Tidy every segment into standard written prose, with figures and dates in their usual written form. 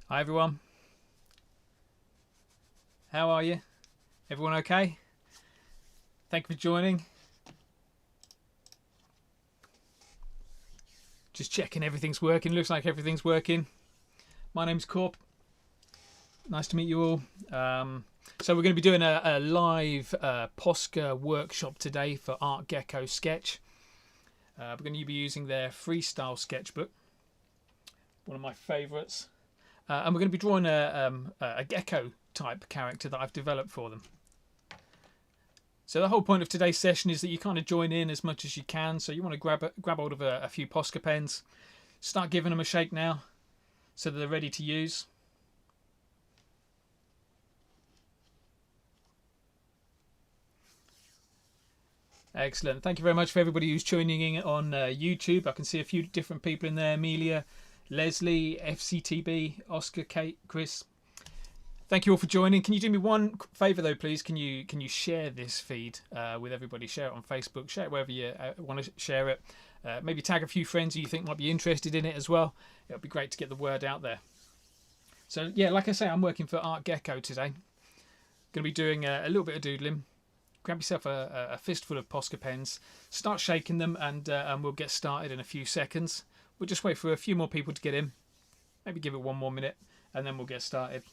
Hi everyone, how are you? Everyone okay? Thank you for joining. Just checking everything's working. Looks like everything's working. My name's Korp. Nice to meet you all. So we're going to be doing a live POSCA workshop today for Artgecko Sketch. We're going to be using their Freestyle Sketchbook, one of my favourites. And we're going to be drawing a gecko type character that I've developed for them. So the whole point of today's session is that you kind of join in as much as you can. So you want to grab hold of a few POSCA pens, start giving them a shake now so that they're ready to use. Excellent. Thank you very much for everybody who's tuning in on YouTube. I can see a few different people in there. Amelia, Leslie, FCTB, Oscar, Kate, Chris. Thank you all for joining. Can you do me one favour though, please? Can you share this feed with everybody? Share it on Facebook. Share it wherever you want to share it. Maybe tag a few friends who you think might be interested in it as well. It'll be great to get the word out there. So yeah, like I say, I'm working for Artgecko today. Going to be doing a little bit of doodling. Grab yourself a fistful of POSCA pens. Start shaking them, and we'll get started in a few seconds. We'll just wait for a few more people to get in. Maybe give it one more minute, and then we'll get started.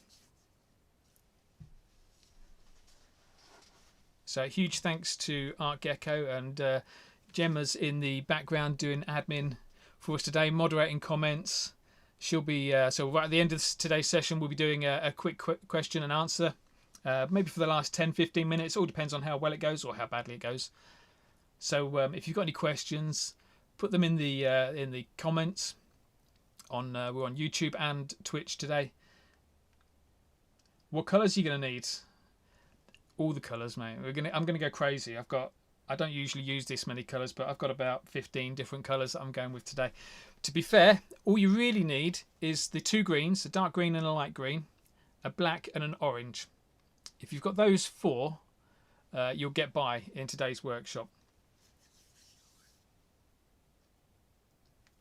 So huge thanks to Artgecko, and Gemma's in the background doing admin for us today, moderating comments. She'll be so right at the end of today's session, we'll be doing a quick question and answer, maybe for the last 10-15 minutes. All depends on how well it goes or how badly it goes. So if you've got any questions, put them in the comments. We're on YouTube and Twitch today. What colours are you going to need? All the colours, mate. I'm gonna go crazy. I don't usually use this many colours, but I've got about 15 different colours that I'm going with today. To be fair, all you really need is the two greens, a dark green and a light green, a black and an orange. If you've got those four, you'll get by in today's workshop.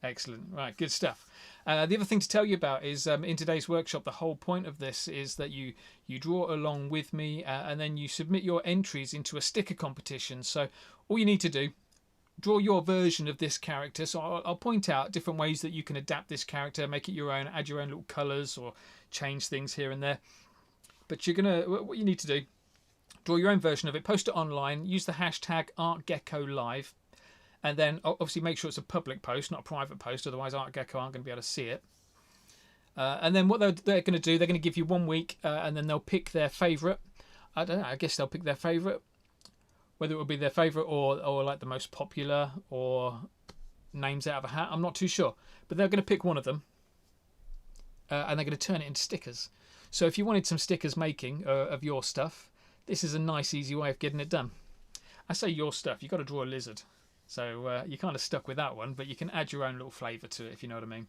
Excellent. Right, good stuff. The other thing to tell you about is in today's workshop, the whole point of this is that you draw along with me and then you submit your entries into a sticker competition. So all you need to do, draw your version of this character. So I'll point out different ways that you can adapt this character, make it your own, add your own little colours or change things here and there. But what you need to do, draw your own version of it, post it online, use the hashtag ArtGeckoLive. And then obviously make sure it's a public post, not a private post. Otherwise, Artgecko aren't going to be able to see it. And then what they're going to do, they're going to give you 1 week, and then they'll pick their favourite. I don't know. I guess they'll pick their favourite, whether it will be their favourite or like the most popular or names out of a hat. I'm not too sure, but they're going to pick one of them, and they're going to turn it into stickers. So if you wanted some stickers making of your stuff, this is a nice, easy way of getting it done. I say your stuff. You've got to draw a lizard. So you're kind of stuck with that one, but you can add your own little flavour to it, if you know what I mean.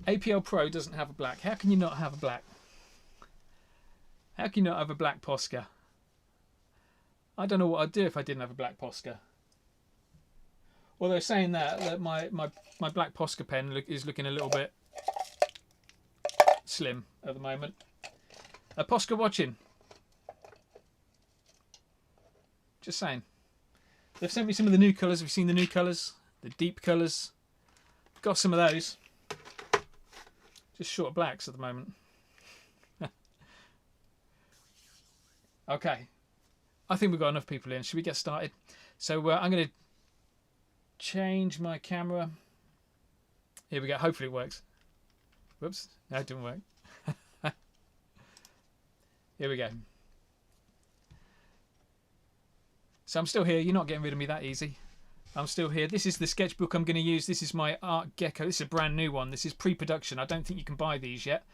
APL Pro doesn't have a black. How can you not have a black? How can you not have a black POSCA? I don't know what I'd do if I didn't have a black POSCA. Although saying that my black POSCA pen is looking a little bit slim at the moment. POSCA watching. Just saying. They've sent me some of the new colours. Have you seen the new colours? The deep colours. Got some of those. Just short blacks at the moment. Okay. I think we've got enough people in. Should we get started? So I'm going to change my camera. Here we go. Hopefully it works. Whoops. No, it didn't work. Here we go. So I'm still here. You're not getting rid of me that easy. I'm still here. This is the sketchbook I'm going to use. This is my Artgecko. This is a brand new one. This is pre-production. I don't think you can buy these yet.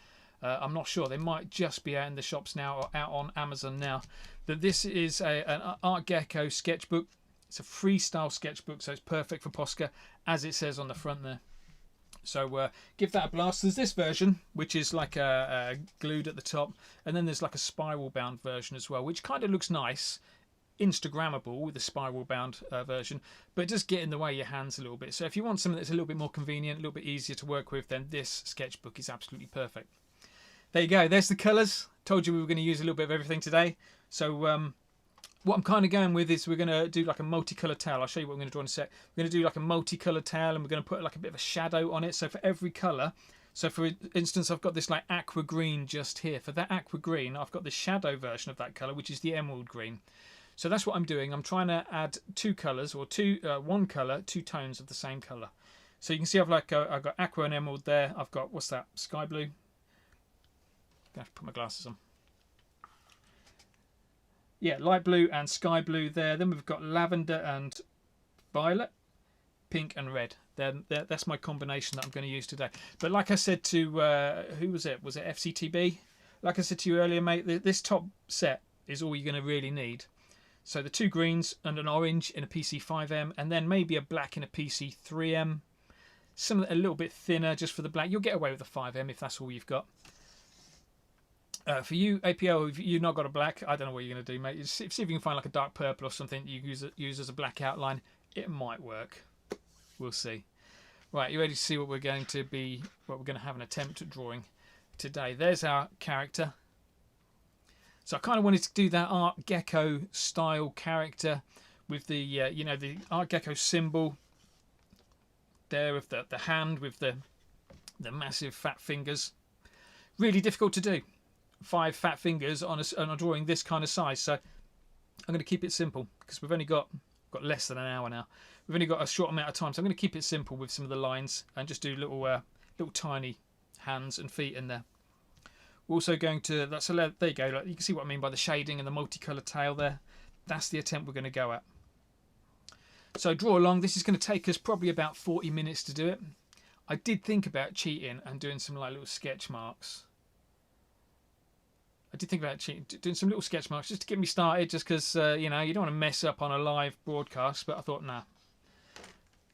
I'm not sure. They might just be out in the shops now or out on Amazon now. But this is an Artgecko sketchbook. It's a freestyle sketchbook, so it's perfect for POSCA, as it says on the front there. So give that a blast. There's this version, which is like glued at the top. And then there's like a spiral bound version as well, which kind of looks nice. Instagrammable with the spiral bound version, but it does get in the way of your hands a little bit. So if you want something that's a little bit more convenient, a little bit easier to work with, then this sketchbook is absolutely perfect. There you go. There's the colours. Told you we were going to use a little bit of everything today. So what I'm kind of going with is we're going to do like a multicolour tail. I'll show you what I'm going to draw in a sec. We're going to do like a multicolour tail, and we're going to put like a bit of a shadow on it. So for every colour, so for instance, I've got this like aqua green just here. For that aqua green, I've got the shadow version of that colour, which is the emerald green. So that's what I'm doing. I'm trying to add two colours, or one colour, two tones of the same colour. So you can see I've got aqua and emerald there. I've got, what's that, sky blue. I have to put my glasses on. Yeah, light blue and sky blue there. Then we've got lavender and violet, pink and red. That's my combination that I'm going to use today. But like I said to, who was it? Was it FCTB? Like I said to you earlier, mate, this top set is all you're going to really need. So the two greens and an orange in a PC5M, and then maybe a black in a PC3M. Some a little bit thinner just for the black. You'll get away with a 5M if that's all you've got. For you, APL, if you've not got a black, I don't know what you're going to do, mate. See if you can find like a dark purple or something you use as a black outline. It might work. We'll see. Right, you ready to see what we're going to have an attempt at drawing today? There's our character. So I kind of wanted to do that Artgecko style character with the you know, the Artgecko symbol there of the hand with the massive fat fingers. Really difficult to do. 5 fat fingers on a drawing this kind of size. So I'm going to keep it simple because we've only got less than an hour now. We've only got a short amount of time, so I'm going to keep it simple with some of the lines and just do little tiny hands and feet in there. We're also going to, there you go, like, you can see what I mean by the shading and the multicolour tail there. That's the attempt we're going to go at. So draw along. This is going to take us probably about 40 minutes to do it. I did think about cheating and doing some like little sketch marks. I did think about doing some little sketch marks just to get me started, just because, you know, you don't want to mess up on a live broadcast, but I thought, nah,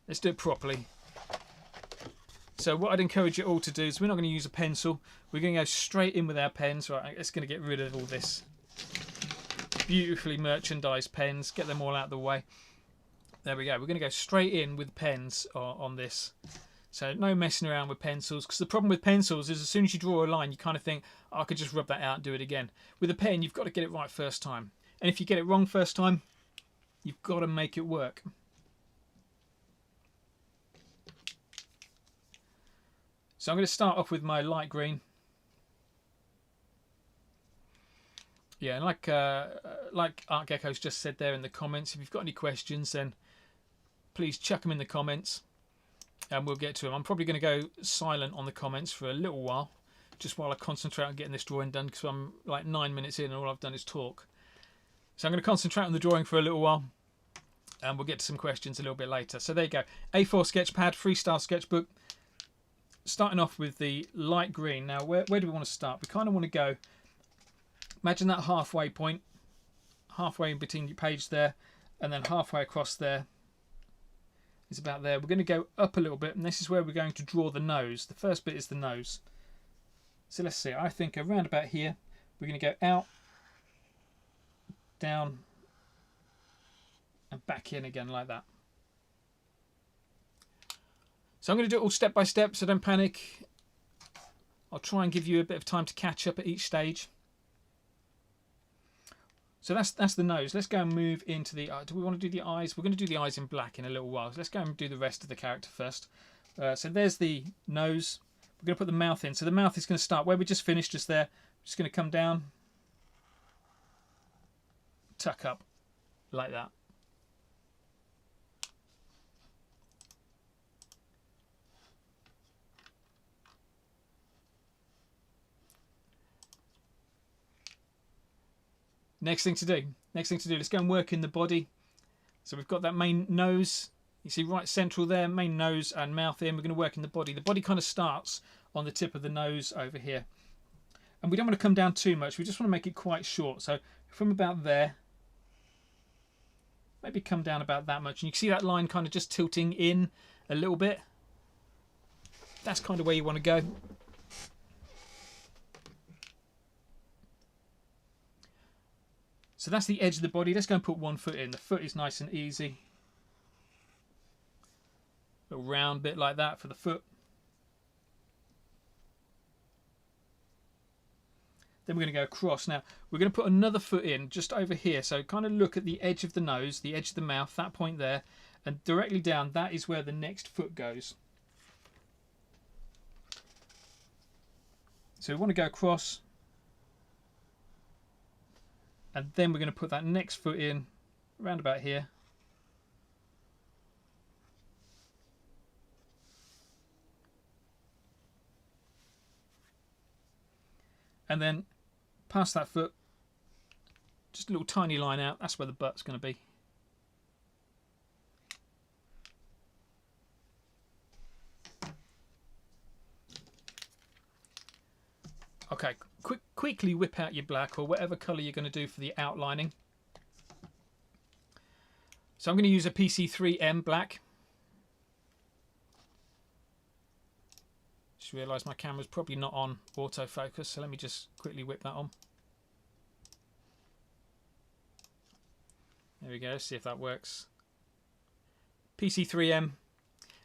let's do it properly. So what I'd encourage you all to do is we're not going to use a pencil. We're going to go straight in with our pens. Right, it's going to get rid of all this beautifully merchandised pens, get them all out of the way. There we go. We're going to go straight in with pens on this. So no messing around with pencils, because the problem with pencils is as soon as you draw a line, you kind of think, oh, I could just rub that out and do it again. With a pen, you've got to get it right first time. And if you get it wrong first time, you've got to make it work. So I'm going to start off with my light green. Yeah, and like Artgecko's just said there in the comments, if you've got any questions, then please chuck them in the comments. And we'll get to them. I'm probably going to go silent on the comments for a little while, just while I concentrate on getting this drawing done, because I'm like 9 minutes in and all I've done is talk. So I'm going to concentrate on the drawing for a little while, and we'll get to some questions a little bit later. So there you go. A4 sketchpad, freestyle sketchbook. Starting off with the light green. Now, where do we want to start? We kind of want to go, imagine that halfway point, halfway in between your page there, and then halfway across there. Is about there. We're going to go up a little bit, and this is where we're going to draw the nose. The first bit is the nose. So let's see. I think around about here, we're going to go out, down, and back in again like that. So I'm going to do it all step by step, so don't panic. I'll try and give you a bit of time to catch up at each stage. So that's the nose. Let's go and move into the... do we want to do the eyes? We're going to do the eyes in black in a little while. So let's go and do the rest of the character first. So there's the nose. We're going to put the mouth in. So the mouth is going to start where we just finished, just there. Just going to come down. Tuck up. Like that. Next thing to do, let's go and work in the body. So we've got that main nose, you see right central there, main nose and mouth in. We're going to work in the body. The body kind of starts on the tip of the nose over here. And we don't want to come down too much, we just want to make it quite short. So from about there, maybe come down about that much. And you can see that line kind of just tilting in a little bit. That's kind of where you want to go. So that's the edge of the body. Let's go and put one foot in. The foot is nice and easy. A little round bit like that for the foot. Then we're going to go across. Now we're going to put another foot in just over here. So kind of look at the edge of the nose, the edge of the mouth, that point there, and directly down, that is where the next foot goes. So we want to go across, and then we're going to put that next foot in around about here. And then past that foot, just a little tiny line out, that's where the butt's going to be. Okay, quickly whip out your black or whatever colour you're going to do for the outlining. So I'm going to use a PC3M black. Just realised my camera's probably not on autofocus, so let me just quickly whip that on. There we go, see if that works. PC3M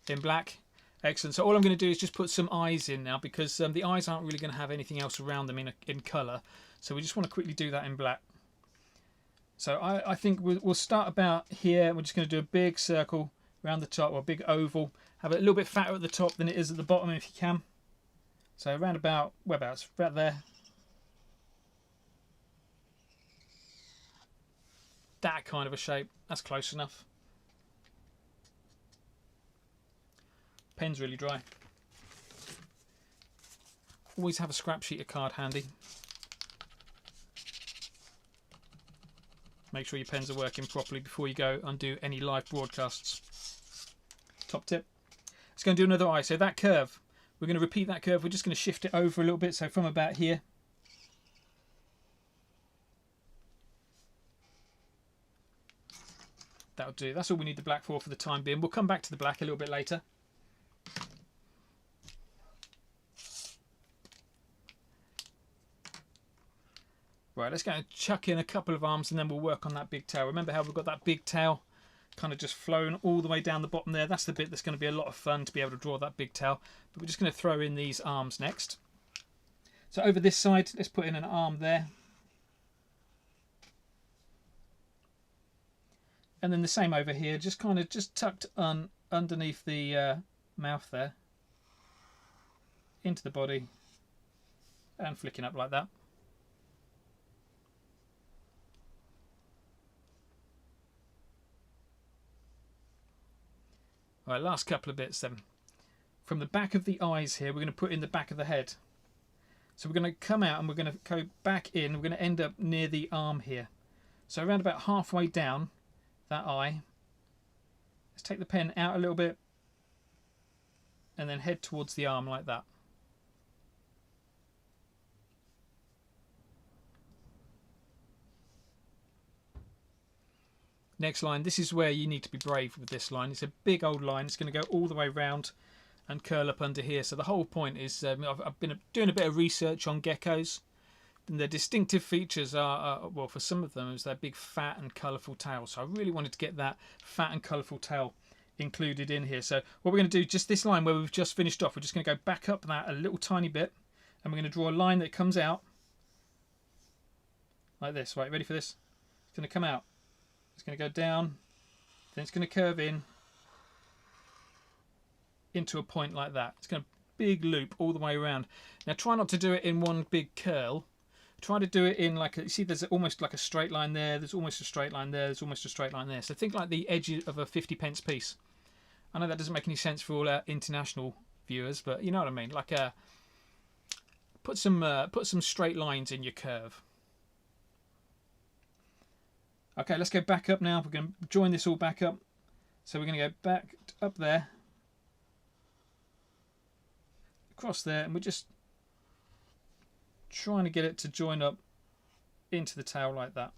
in black. Excellent. So all I'm going to do is just put some eyes in now, because the eyes aren't really going to have anything else around them in colour. So we just want to quickly do that in black. So I think we'll start about here. We're just going to do a big circle around the top, or a big oval. Have it a little bit fatter at the top than it is at the bottom if you can. So around about, whereabouts? About there. That kind of a shape. That's close enough. Pen's really dry. Always have a scrap sheet of card handy. Make sure your pens are working properly before you go and do any live broadcasts. Top tip. Let's go and do another eye. So that curve, we're going to repeat that curve. We're just going to shift it over a little bit. So from about here. That'll do. That's all we need the black for the time being. We'll come back to the black a little bit later. Right, let's go and chuck in a couple of arms and then we'll work on that big tail. Remember how we've got that big tail kind of just flown all the way down the bottom there? That's the bit that's going to be a lot of fun to be able to draw that big tail. But we're just going to throw in these arms next. So over this side, let's put in an arm there. And then the same over here, just kind of just tucked underneath the mouth there. Into the body. And flicking up like that. All right, last couple of bits then. From the back of the eyes here, we're going to put in the back of the head. So we're going to come out and we're going to go back in. We're going to end up near the arm here. So around about halfway down that eye. Let's take the pen out a little bit and then head towards the arm like that. Next line, this is where you need to be brave with this line. It's a big old line. It's going to go all the way round and curl up under here. So the whole point is, I've been doing a bit of research on geckos. And their distinctive features are, well, for some of them, is their big fat and colourful tail. So I really wanted to get that fat and colourful tail included in here. So what we're going to do, just this line where we've just finished off, we're just going to go back up that a little tiny bit. And we're going to draw a line that comes out like this. Right, ready for this? It's going to come out. It's going to go down, then it's going to curve in into a point like that. It's going to big loop all the way around. Now try not to do it in one big curl. Try to do it in like a, you see there's almost like a straight line there, there's almost a straight line there, there's almost a straight line there. So think like the edge of a 50p piece. I know that doesn't make any sense for all our international viewers, but you know what I mean. Like put some straight lines in your curve. Okay, let's go back up now. We're going to join this all back up. So we're going to go back up there, across there, and we're just trying to get it to join up into the tail like that.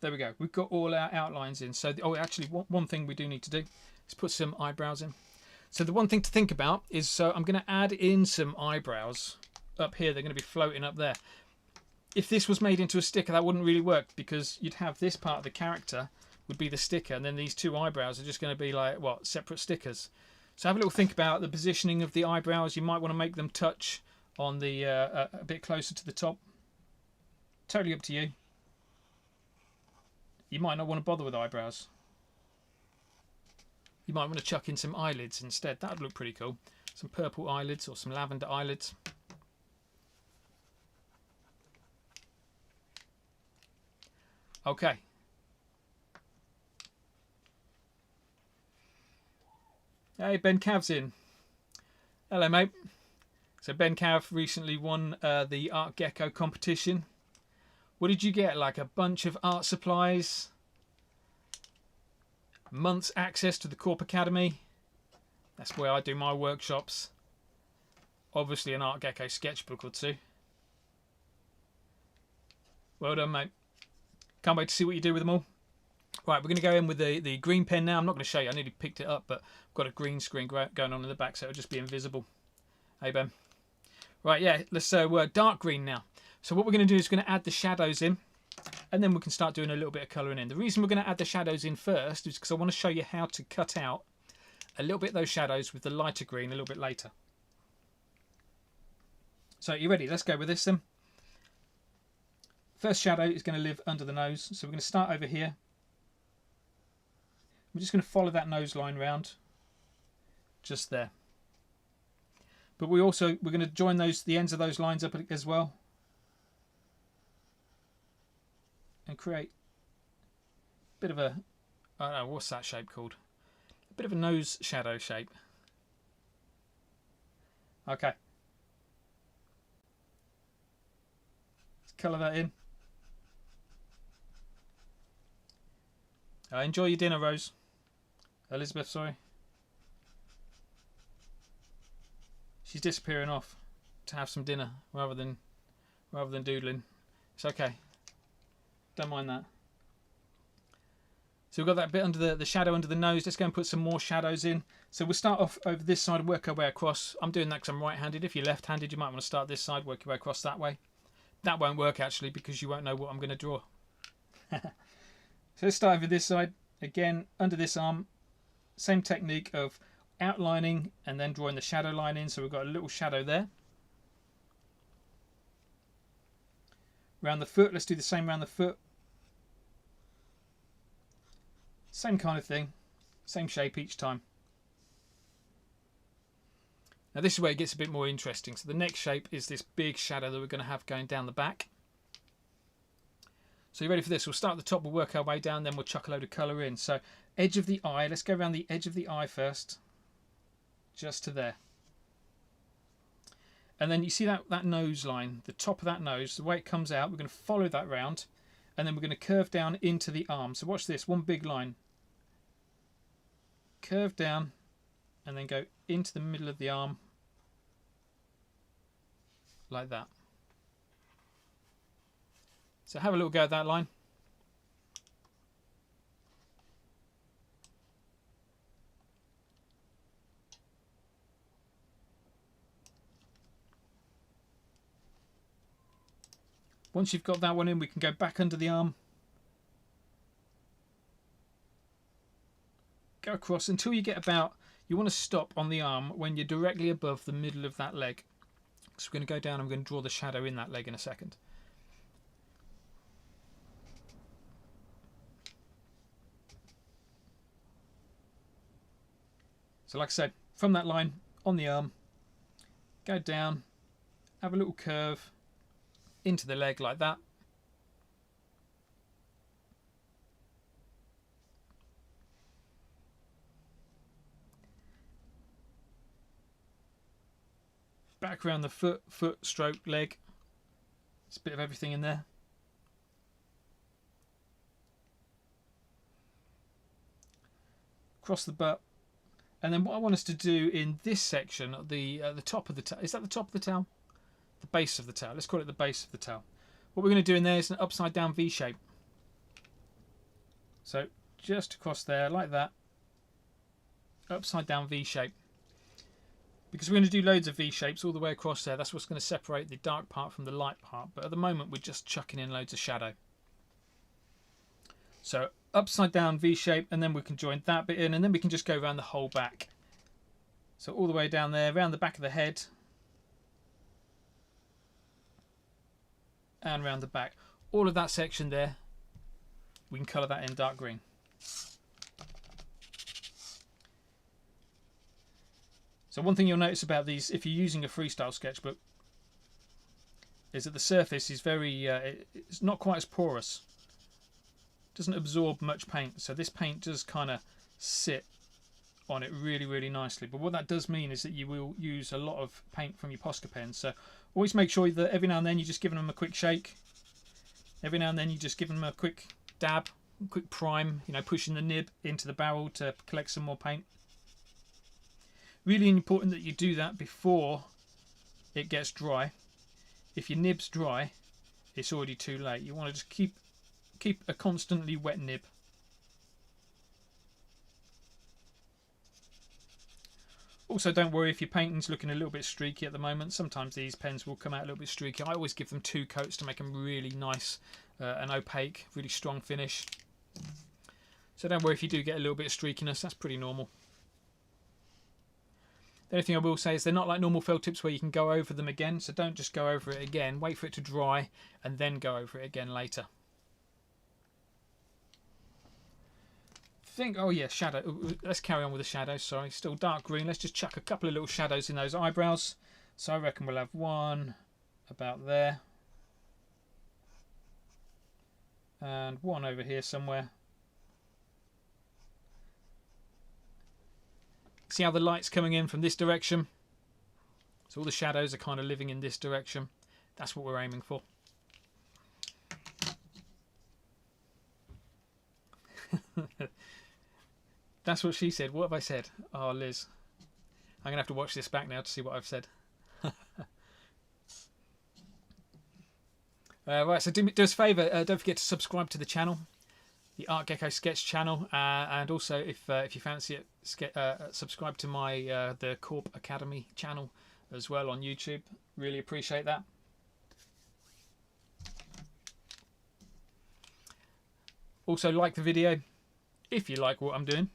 There we go. We've got all our outlines in. So, oh, actually, one thing we do need to do is put some eyebrows in. So the one thing to think about is, so I'm going to add in some eyebrows up here. They're going to be floating up there. If this was made into a sticker, that wouldn't really work, because you'd have this part of the character would be the sticker, and then these two eyebrows are just going to be like, what, separate stickers. So have a little think about the positioning of the eyebrows. You might want to make them touch on the a bit closer to the top. Totally up to you. You might not want to bother with eyebrows. You might want to chuck in some eyelids instead. That would look pretty cool. Some purple eyelids or some lavender eyelids. Okay. Hey, Ben Cav's in. Hello, mate. So Ben Cav recently won the Artgecko competition. What did you get? Like a bunch of art supplies? Months access to the Korp Academy? That's where I do my workshops. Obviously an Artgecko sketchbook or two. Well done, mate. Can't wait to see what you do with them all. Right, we're going to go in with the green pen now. I'm not going to show you. I nearly picked it up, but I've got a green screen going on in the back, so it'll just be invisible. Hey, Ben. Right, yeah, let's dark green now. So what we're going to do is we're going to add the shadows in, and then we can start doing a little bit of colouring in. The reason we're going to add the shadows in first is because I want to show you how to cut out a little bit of those shadows with the lighter green a little bit later. So you ready? Let's go with this then. First shadow is going to live under the nose, so we're going to start over here. We're just going to follow that nose line round, just there. But we're going to join the ends of those lines up as well, and create a bit of a, I don't know, what's that shape called? A bit of a nose shadow shape. Okay. Let's colour that in. Enjoy your dinner, Rose. Elizabeth, sorry. She's disappearing off to have some dinner rather than doodling. It's okay. Don't mind that. So we've got that bit under the shadow under the nose. Let's go and put some more shadows in. So we'll start off over this side and work our way across. I'm doing that because I'm right-handed. If you're left-handed, you might want to start this side, work your way across that way. That won't work actually, because you won't know what I'm going to draw. So let's start over this side. Again, under this arm, same technique of outlining and then drawing the shadow line in. So we've got a little shadow there. Around the foot, let's do the same around the foot. Same kind of thing, same shape each time. Now this is where it gets a bit more interesting. So the next shape is this big shadow that we're going to have going down the back. So you ready for this? We'll start at the top, we'll work our way down, then we'll chuck a load of colour in. So edge of the eye, let's go around the edge of the eye first, just to there. And then you see that nose line, the top of that nose, the way it comes out, we're going to follow that round, and then we're going to curve down into the arm. So watch this, one big line. Curve down, and then go into the middle of the arm, like that. So have a little go at that line. Once you've got that one in, we can go back under the arm. Go across until you get about, you want to stop on the arm when you're directly above the middle of that leg. So we're going to go down and we're going to draw the shadow in that leg in a second. So like I said, from that line on the arm, go down, have a little curve into the leg like that. Back around the foot, stroke, leg. There's a bit of everything in there. Across the butt. And then what I want us to do in this section, the top of the tail, is that the top of the tail? The base of the tail. Let's call it the base of the tail. What we're going to do in there is an upside down V shape. So just across there, like that. Upside down V shape. because we're going to do loads of V-shapes all the way across there. That's what's going to separate the dark part from the light part. But at the moment, we're just chucking in loads of shadow. So upside down V-shape, and then we can join that bit in, and then we can just go around the whole back. So all the way down there, around the back of the head, and around the back. All of that section there, we can colour that in dark green. So one thing you'll notice about these, if you're using a freestyle sketchbook, is that the surface is very, it's not quite as porous. It doesn't absorb much paint. So this paint does kind of sit on it really, really nicely. But what that does mean is that you will use a lot of paint from your POSCA pens. So always make sure that every now and then you're just giving them a quick shake. Every now and then you're just giving them a quick dab, quick prime, you know, pushing the nib into the barrel to collect some more paint. Really important that you do that before it gets dry. If your nib's dry, it's already too late. You want to just keep a constantly wet nib. Also, don't worry if your painting's looking a little bit streaky at the moment. Sometimes these pens will come out a little bit streaky. I always give them 2 coats to make them really nice and opaque, really strong finish. So don't worry if you do get a little bit of streakiness, that's pretty normal. The only thing I will say is they're not like normal felt tips where you can go over them again, so don't just go over it again. Wait for it to dry and then go over it again later. Oh yeah, shadow. Let's carry on with the shadows. Sorry, still dark green. Let's just chuck a couple of little shadows in those eyebrows. So I reckon we'll have one about there, and one over here somewhere. See how the light's coming in from this direction? So all the shadows are kind of living in this direction. That's what we're aiming for. That's what she said. What have I said? Oh, Liz. I'm going to have to watch this back now to see what I've said. Right, so do us a favour. Don't forget to subscribe to the channel, the Artgecko Sketch channel, and also if you fancy it, subscribe to my the Korp Academy channel as well on YouTube. Really appreciate that. Also like the video if you like what I'm doing.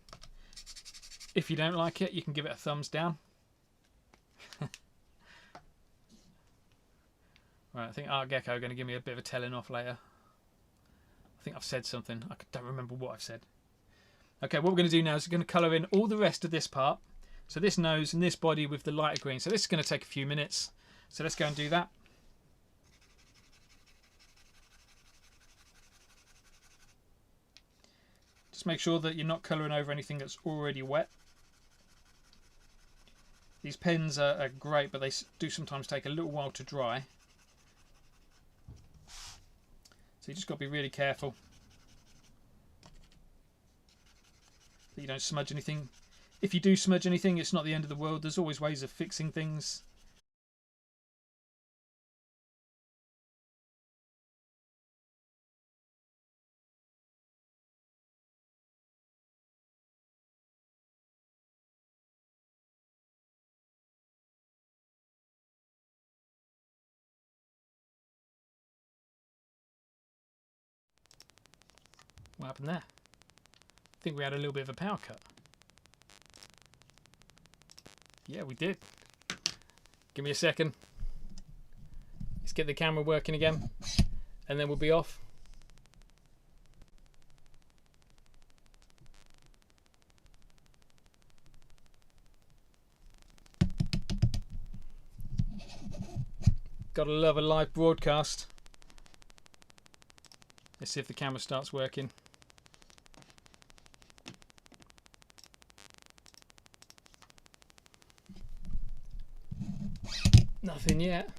If you don't like it, you can give it a thumbs down. Right, I think Artgecko are going to give me a bit of a telling off later. I think I've said something. I don't remember what I've said. Okay, what we're going to do now is we're going to colour in all the rest of this part. So this nose and this body with the lighter green. So this is going to take a few minutes. So let's go and do that. Just make sure that you're not colouring over anything that's already wet. These pens are great, but they do sometimes take a little while to dry. So you just got to be really careful that you don't smudge anything. If you do smudge anything, it's not the end of the world. There's always ways of fixing things. What happened there? I think we had a little bit of a power cut. Yeah, we did. Give me a second. Let's get the camera working again, and then we'll be off. Gotta love a live broadcast. Let's see if the camera starts working. Nothing yet.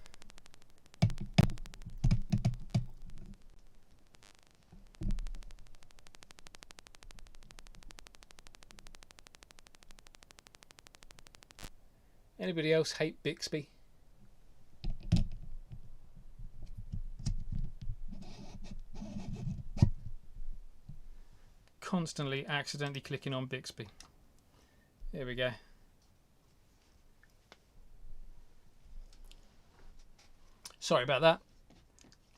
Anybody else hate Bixby? Constantly accidentally clicking on Bixby. There we go. Sorry about that.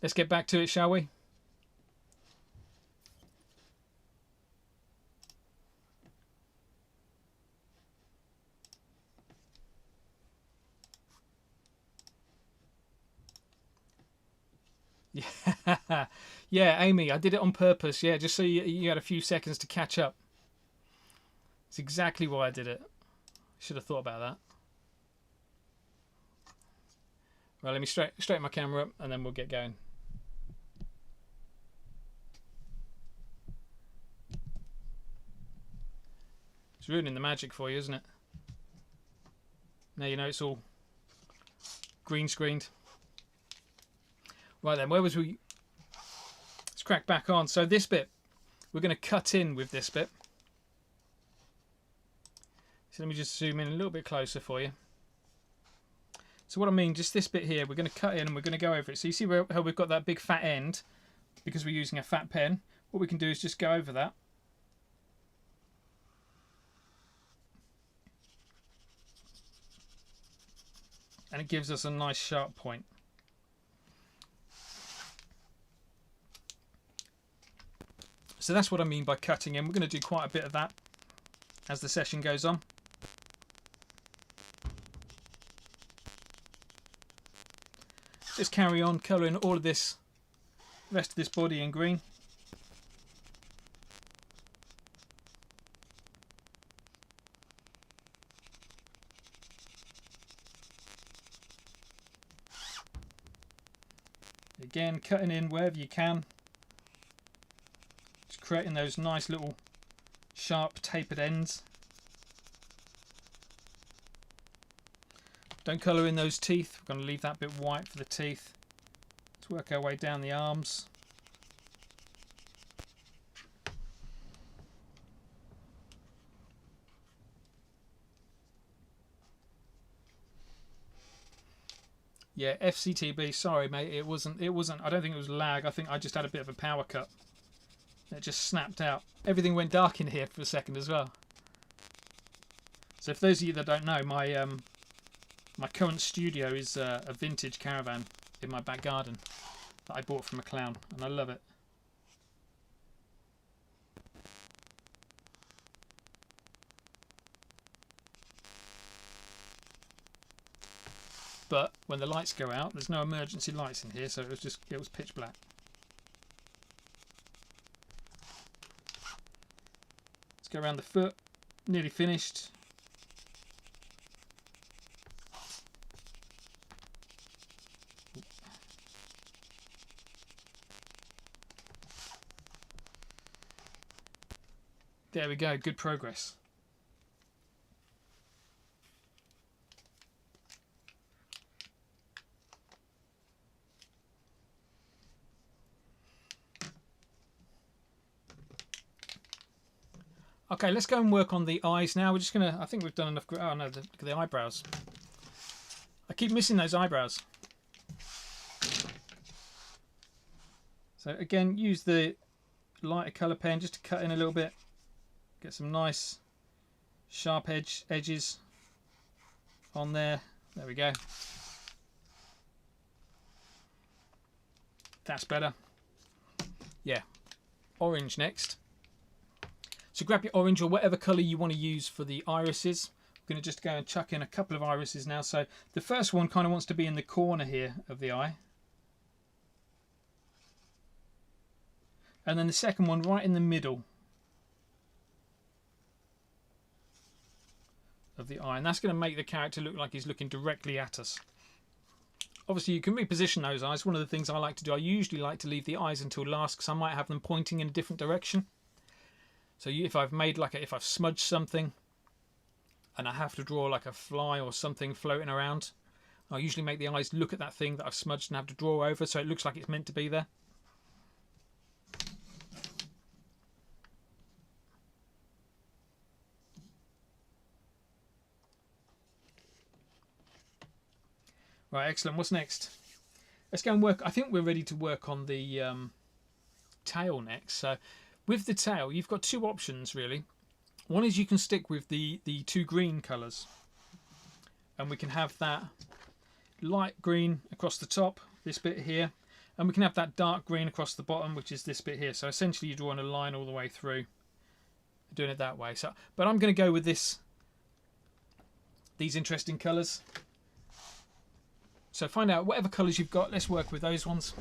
Let's get back to it, shall we? Yeah, yeah, Amy, I did it on purpose. Yeah, just so you had a few seconds to catch up. It's exactly why I did it. Should have thought about that. Right, let me straighten my camera up and then we'll get going. It's ruining the magic for you, isn't it? Now you know it's all green screened. Right then, where was we? Let's crack back on. So this bit, we're going to cut in with this bit. So let me just zoom in a little bit closer for you. So what I mean, just this bit here, we're going to cut in and we're going to go over it. So you see how we've got that big fat end because we're using a fat pen. What we can do is just go over that. And it gives us a nice sharp point. So that's what I mean by cutting in. We're going to do quite a bit of that as the session goes on. Just carry on colouring all of this, rest of this body in green. Again, cutting in wherever you can. Just creating those nice little sharp tapered ends. Don't colour in those teeth. We're going to leave that bit white for the teeth. Let's work our way down the arms. Yeah, FCTB, sorry mate, it wasn't, I don't think it was lag, I think I just had a bit of a power cut. It just snapped out. Everything went dark in here for a second as well. So for those of you that don't know, my current studio is a vintage caravan in my back garden that I bought from a clown, and I love it. But when the lights go out, there's no emergency lights in here, so it was pitch black. Let's go around the foot. Nearly finished. There we go, good progress. Okay, let's go and work on the eyes now. We're just gonna, I think we've done enough. Oh no, the eyebrows. I keep missing those eyebrows. So again, use the lighter colour pen just to cut in a little bit. Get some nice sharp edges on there. There we go. That's better. Yeah. Orange next. So grab your orange or whatever colour you want to use for the irises. I'm going to just go and chuck in a couple of irises now. So the first one kind of wants to be in the corner here of the eye. And then the second one right in the middle of the eye. And that's going to make the character look like he's looking directly at us. Obviously you can reposition those eyes. One of the things I like to do, I usually like to leave the eyes until last because I might have them pointing in a different direction. So if I've made if I've smudged something and I have to draw like a fly or something floating around, I usually make the eyes look at that thing that I've smudged and have to draw over so it looks like it's meant to be there. Right, excellent. What's next? Let's go and work. I think we're ready to work on the tail next. So with the tail, you've got two options really. One is you can stick with the two green colours, and we can have that light green across the top this bit here, and we can have that dark green across the bottom, which is this bit here. So essentially you're drawing a line all the way through, doing it that way. So, but I'm going to go with these interesting colours. So find out whatever colours you've got. Let's work with those ones.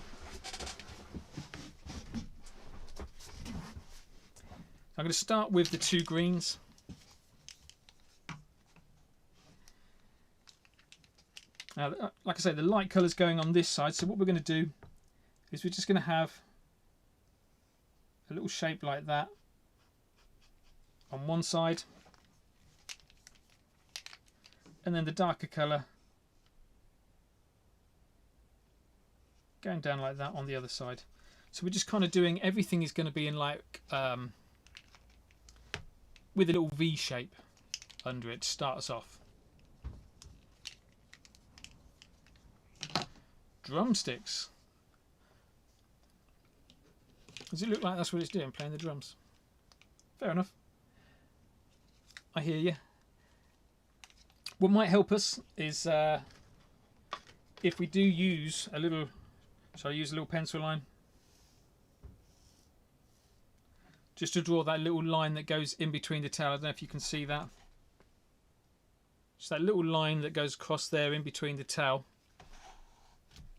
I'm going to start with the 2 greens. Now, like I say, the light colour's going on this side, so what we're going to do is we're just going to have a little shape like that on one side, and then the darker colour going down like that on the other side. So we're just kind of doing, everything is going to be in like with a little V shape under it to start us off. Drumsticks. Does it look like that's what it's doing, playing the drums? Fair enough. I hear you. What might help us is if we do use a little, shall I use a little pencil line? Just to draw that little line that goes in between the tail. I don't know if you can see that. Just that little line that goes across there in between the tail.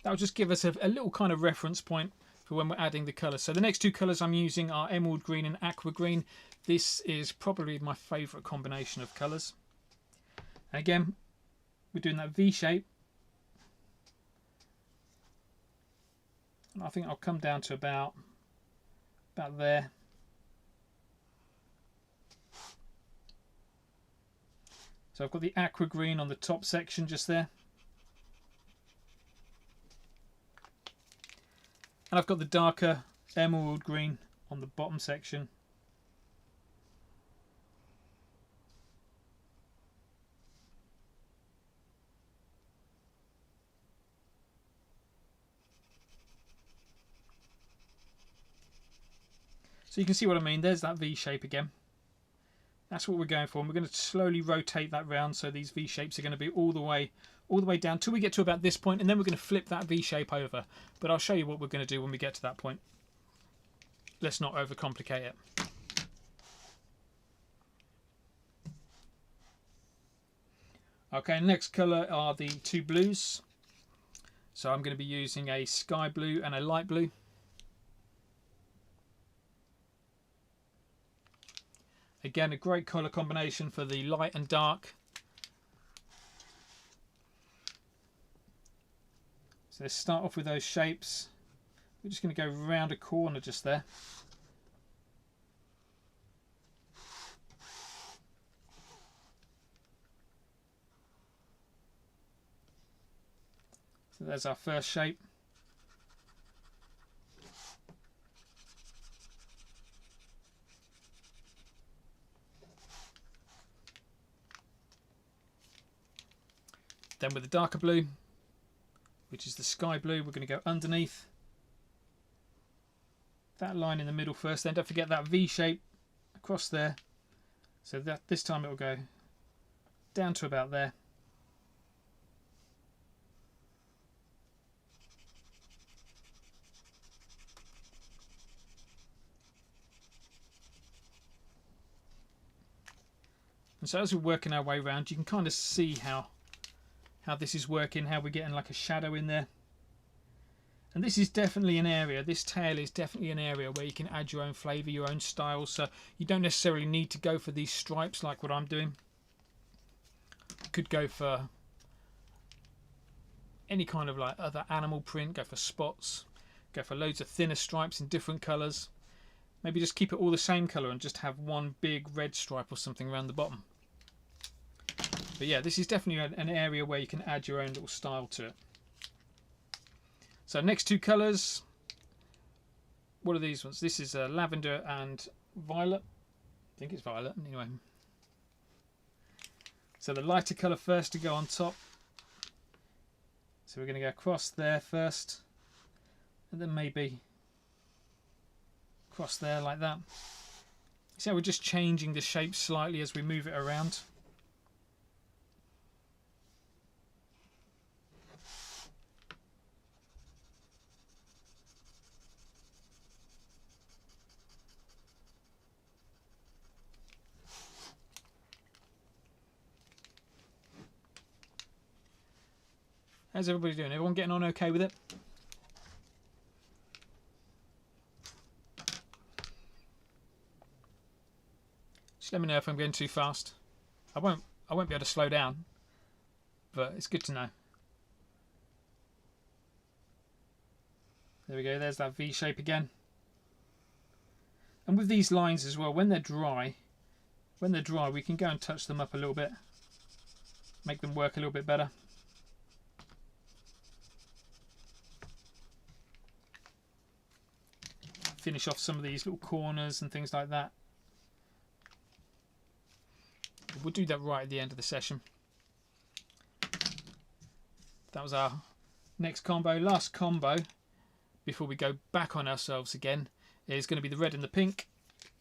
That'll just give us a little kind of reference point for when we're adding the colours. So the next 2 colours I'm using are emerald green and aqua green. This is probably my favourite combination of colours. And again, we're doing that V shape. And I think I'll come down to about there. So I've got the aqua green on the top section just there. And I've got the darker emerald green on the bottom section. So you can see what I mean. There's that V shape again. That's what we're going for. And we're going to slowly rotate that round, so these V shapes are going to be all the way down till we get to about this point, and then we're going to flip that V shape over. But I'll show you what we're going to do when we get to that point. Let's not overcomplicate it. Okay, next colour are the 2 blues. So I'm going to be using a sky blue and a light blue. Again, a great colour combination for the light and dark. So let's start off with those shapes. We're just going to go round a corner just there. So there's our first shape. Then with the darker blue, which is the sky blue, we're going to go underneath that line in the middle first. Then don't forget that V shape across there. So that this time it will go down to about there. And so as we're working our way around, you can kind of see how this is working, how we're getting like a shadow in there. And this is definitely an area, this tail is definitely an area where you can add your own flavour, your own style. So you don't necessarily need to go for these stripes like what I'm doing. You could go for any kind of like other animal print, go for spots, go for loads of thinner stripes in different colours. Maybe just keep it all the same colour and just have one big red stripe or something around the bottom. But yeah, this is definitely an area where you can add your own little style to it. So next 2 colours, what are these ones? This is lavender and violet. I think it's violet anyway. So the lighter colour first to go on top. So we're going to go across there first, and then maybe across there like that. So we're just changing the shape slightly as we move it around. How's everybody doing? Everyone getting on okay with it? Just let me know if I'm going too fast. I won't be able to slow down, but it's good to know. There we go, there's that V shape again. And with these lines as well, when they're dry, we can go and touch them up a little bit, make them work a little bit better. Finish off some of these little corners and things like that. We'll do that right at the end of the session. That was our next combo. Last combo before we go back on ourselves again is going to be the red and the pink.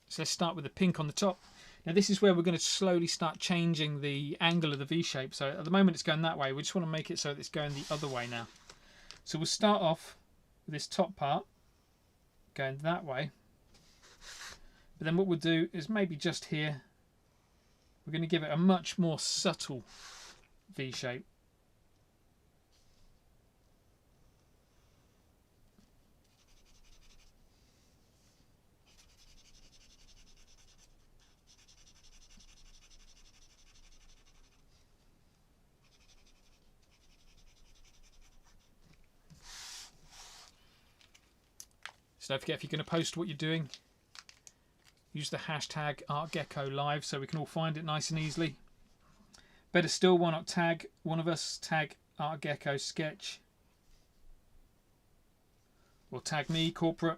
So let's start with the pink on the top. Now this is where we're going to slowly start changing the angle of the V shape. So at the moment it's going that way. We just want to make it so that it's going the other way now. So we'll start off with this top part going that way. But then what we'll do is maybe just here, we're going to give it a much more subtle V shape. So don't forget, if you're going to post what you're doing, use the hashtag Artgecko live so we can all find it nice and easily. Better still, why not tag one of us, tag Artgecko sketch, or tag me, Korporate.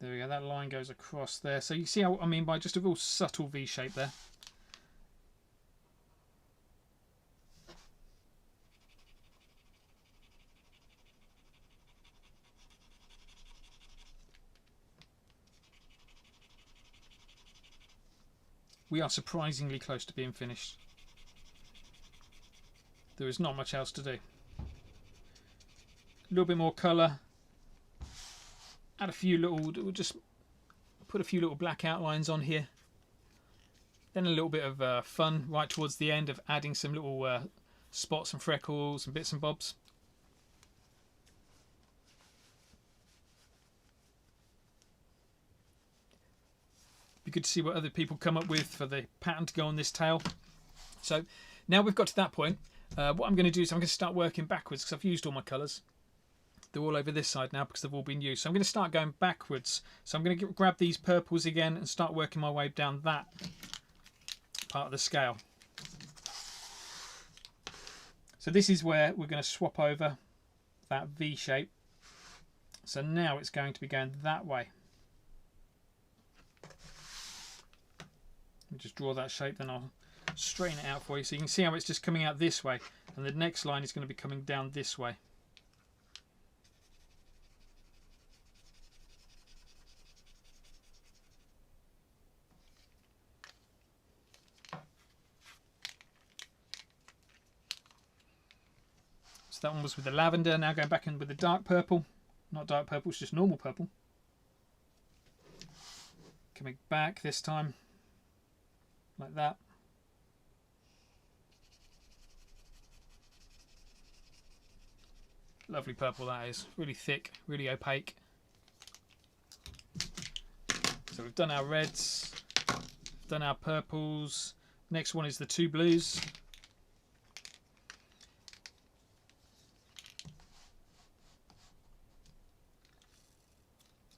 There we go, that line goes across there. So you see how I mean by just a real subtle V shape there. We are surprisingly close to being finished. There is not much else to do. A little bit more colour. Add a few little, we'll just put a few little black outlines on here. Then a little bit of fun right towards the end of adding some little spots and freckles and bits and bobs. Be good to see what other people come up with for the pattern to go on this tail. So now we've got to that point, what I'm going to do is I'm going to start working backwards because I've used all my colours. They're all over this side now because they've all been used. So I'm going to start going backwards. So I'm going to grab these purples again and start working my way down that part of the scale. So this is where we're going to swap over that V shape. So now it's going to be going that way. Let me just draw that shape, then I'll straighten it out for you. So you can see how it's just coming out this way, and the next line is going to be coming down this way. So that one was with the lavender. Now going back in with the dark purple. Not dark purple, it's just normal purple. Coming back this time. Like that. Lovely purple that is. Really thick, really opaque. So we've done our reds, done our purples. Next one is the two blues.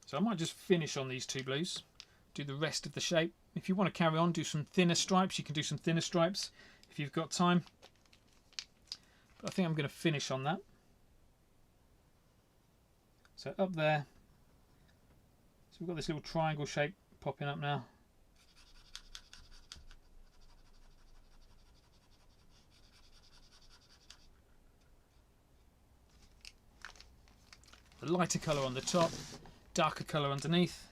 So I might just finish on these two blues. Do the rest of the shape. If you want to carry on, do some thinner stripes. You can do some thinner stripes if you've got time. But I think I'm going to finish on that. So up there. So we've got this little triangle shape popping up now. The lighter colour on the top, darker colour underneath.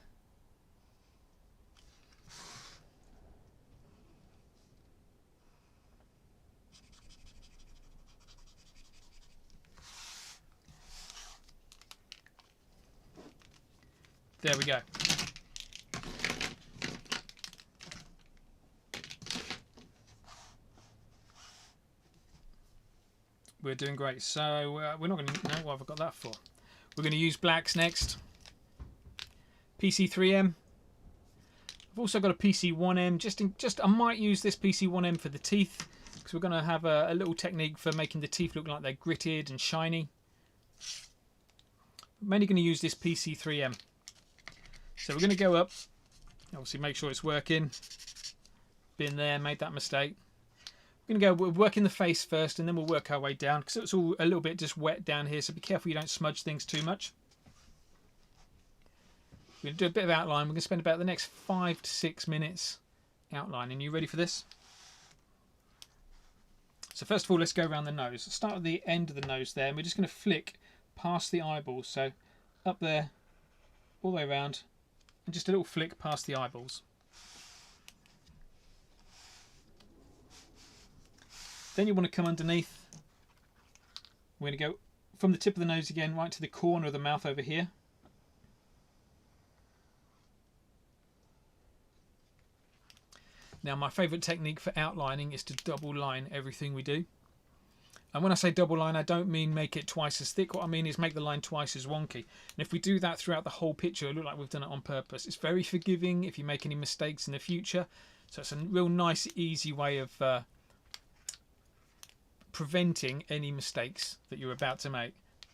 There we go. We're doing great. So we're not going to... No, what have I got that for? We're going to use blacks next. PC3M. I've also got a PC1M. I might use this PC1M for the teeth, because we're going to have a little technique for making the teeth look like they're gritted and shiny. I'm mainly going to use this PC3M. So we're going to go up. Obviously make sure it's working. Been there, made that mistake. We're going to go work in the face first, and then we'll work our way down, because it's all a little bit just wet down here, so be careful you don't smudge things too much. We're going to do a bit of outline. We're going to spend about the next 5 to 6 minutes outlining. You ready for this? So first of all, let's go around the nose. Start at the end of the nose there, and we're just going to flick past the eyeballs. So up there, all the way around, and just a little flick past the eyeballs. Then you want to come underneath. We're going to go from the tip of the nose again right to the corner of the mouth over here. Now my favourite technique for outlining is to double line everything we do. And when I say double line, I don't mean make it twice as thick. What I mean is make the line twice as wonky. And if we do that throughout the whole picture, it'll look like we've done it on purpose. It's very forgiving if you make any mistakes in the future. So it's a real nice, easy way of preventing any mistakes that you're about to make.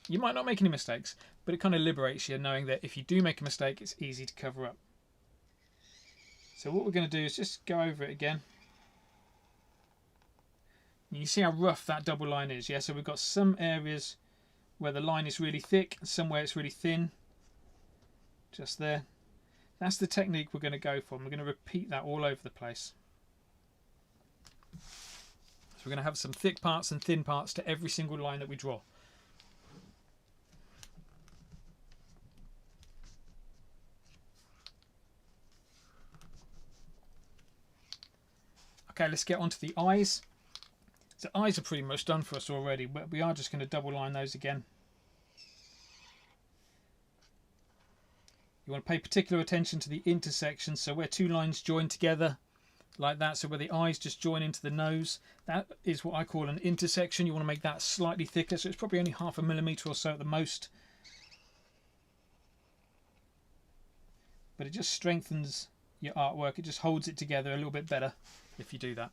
You might not make any mistakes, but it kind of liberates you knowing that if you do make a mistake, it's easy to cover up. So what we're going to do is just go over it again. You see how rough that double line is, yeah? So we've got some areas where the line is really thick and some where it's really thin. Just there. That's the technique we're going to go for. We're going to repeat that all over the place. So we're going to have some thick parts and thin parts to every single line that we draw. Okay, let's get on to the eyes. So eyes are pretty much done for us already, but we are just going to double line those again. You want to pay particular attention to the intersection, so where two lines join together like that, so where the eyes just join into the nose, that is what I call an intersection. You want to make that slightly thicker, so it's probably only 0.5 millimetre or so at the most. But it just strengthens your artwork, it just holds it together a little bit better if you do that.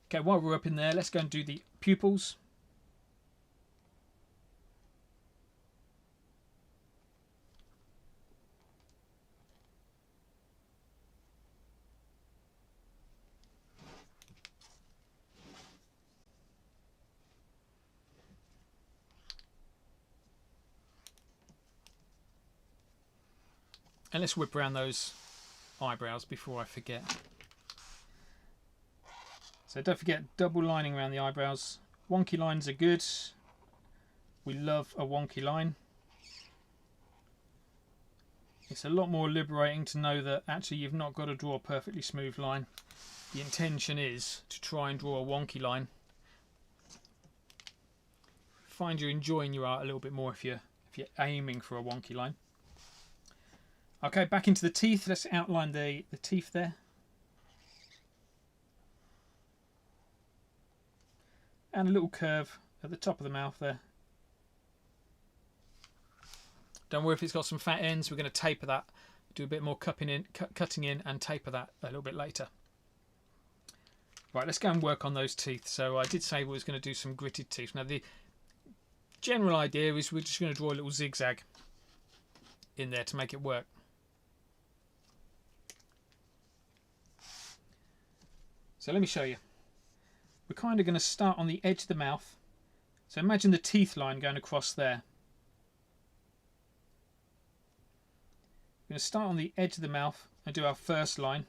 Okay, while we're up in there, let's go and do the pupils. And let's whip around those eyebrows before I forget. So don't forget double lining around the eyebrows. Wonky lines are good. We love a wonky line. It's a lot more liberating to know that actually you've not got to draw a perfectly smooth line. The intention is to try and draw a wonky line. Find you're enjoying your art a little bit more if you're aiming for a wonky line. Okay, back into the teeth. Let's outline the teeth there. And a little curve at the top of the mouth there. Don't worry if it's got some fat ends. We're going to taper that. Do a bit more cutting in and taper that a little bit later. Right, let's go and work on those teeth. So I did say we was going to do some gritted teeth. Now the general idea is we're just going to draw a little zigzag in there to make it work. So let me show you. We're kind of going to start on the edge of the mouth. So imagine the teeth line going across there. We're going to start on the edge of the mouth and do our first line.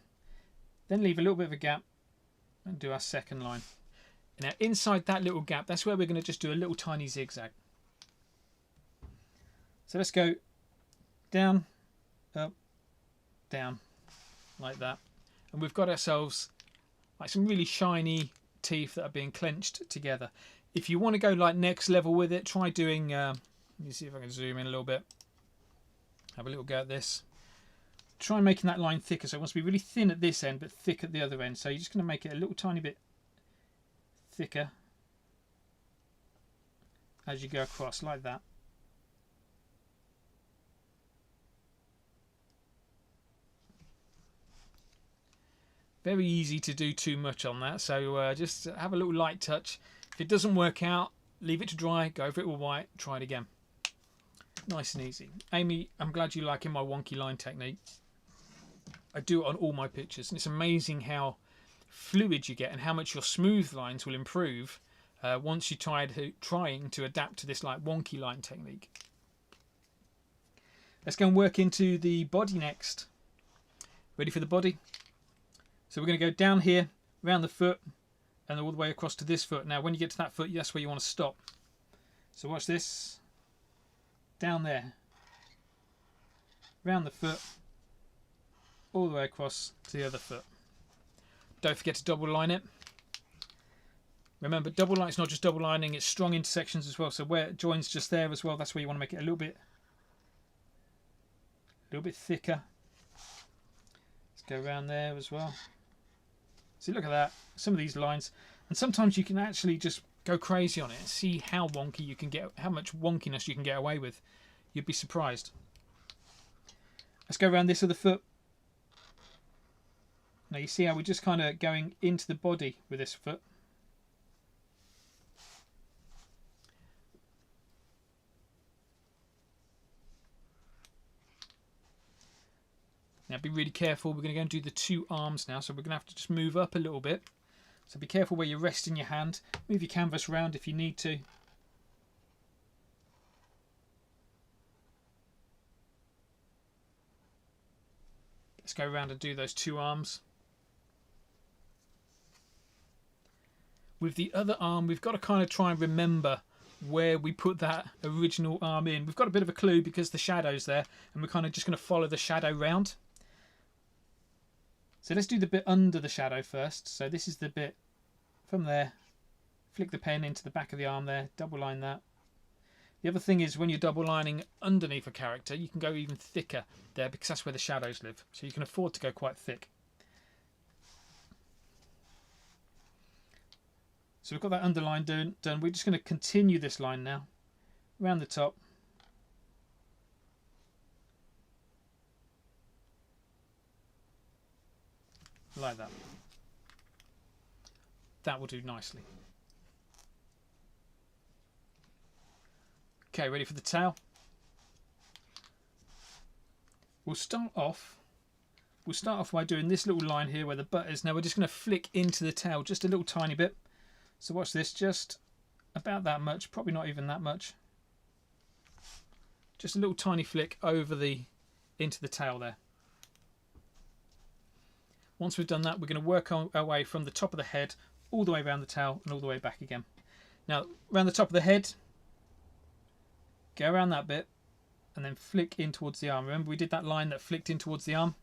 Then leave a little bit of a gap and do our second line. Now inside that little gap, that's where we're going to just do a little tiny zigzag. So let's go down, up, down, like that. And we've got ourselves like some really shiny teeth that are being clenched together. If you want to go like next level with it, try doing let me see if I can zoom in a little bit, have a little go at this. Try making that line thicker, so it wants to be really thin at this end but thick at the other end. So you're just going to make it a little tiny bit thicker as you go across, like that. Very easy to do too much on that, so just have a little light touch. If it doesn't work out, leave it to dry, go over it with white, try it again. Nice and easy. Amy, I'm glad you liking my wonky line technique. I do it on all my pictures, and it's amazing how fluid you get and how much your smooth lines will improve once you trying to adapt to this like wonky line technique. Let's go and work into the body next. Ready for the body? So we're going to go down here, around the foot, and all the way across to this foot. Now when you get to that foot, that's where you want to stop. So watch this. Down there, round the foot, all the way across to the other foot. Don't forget to double line it. Remember, double line is not just double lining, it's strong intersections as well. So where it joins just there as well, that's where you want to make it a little bit thicker. Let's go around there as well. See, look at that. Some of these lines, and sometimes you can actually just go crazy on it and see how wonky you can get, how much wonkiness you can get away with. You'd be surprised. Let's go around this other foot. Now you see how we're just kind of going into the body with this foot. Now be really careful. We're going to go and do the two arms now, so we're going to have to just move up a little bit. So be careful where you're resting your hand. Move your canvas around if you need to. Let's go around and do those two arms. With the other arm, we've got to kind of try and remember where we put that original arm in. We've got a bit of a clue because the shadow's there, and we're kind of just going to follow the shadow round. So let's do the bit under the shadow first. So this is the bit from there. Flick the pen into the back of the arm there, double line that. The other thing is when you're double lining underneath a character, you can go even thicker there because that's where the shadows live. So you can afford to go quite thick. So we've got that underline done. We're just going to continue this line now, around the top. Like that. That will do nicely. Okay, ready for the tail? We'll start off by doing this little line here where the butt is. Now we're just going to flick into the tail just a little tiny bit. So watch this, just about that much, probably not even that much. Just a little tiny flick over into the tail there. Once we've done that, we're going to work our way from the top of the head all the way around the tail and all the way back again. Now, around the top of the head, go around that bit and then flick in towards the arm. Remember we did that line that flicked in towards the arm?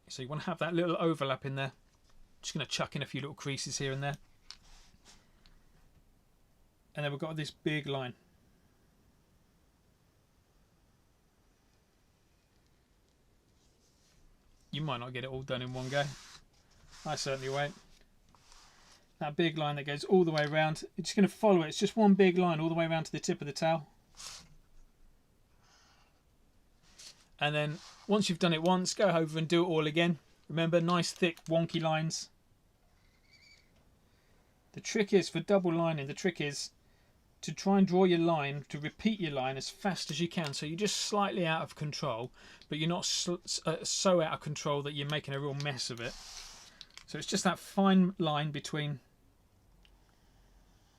So you want to have that little overlap in there. Just going to chuck in a few little creases here and there. And then we've got this big line. You might not get it all done in one go. I certainly won't. That big line that goes all the way around, you're just going to follow it. It's just one big line all the way around to the tip of the tail. And then once you've done it once, go over and do it all again. Remember, nice thick wonky lines. The trick is for double lining, the trick is to try and draw your line, to repeat your line as fast as you can. So you're just slightly out of control, but you're not so out of control that you're making a real mess of it. So it's just that fine line between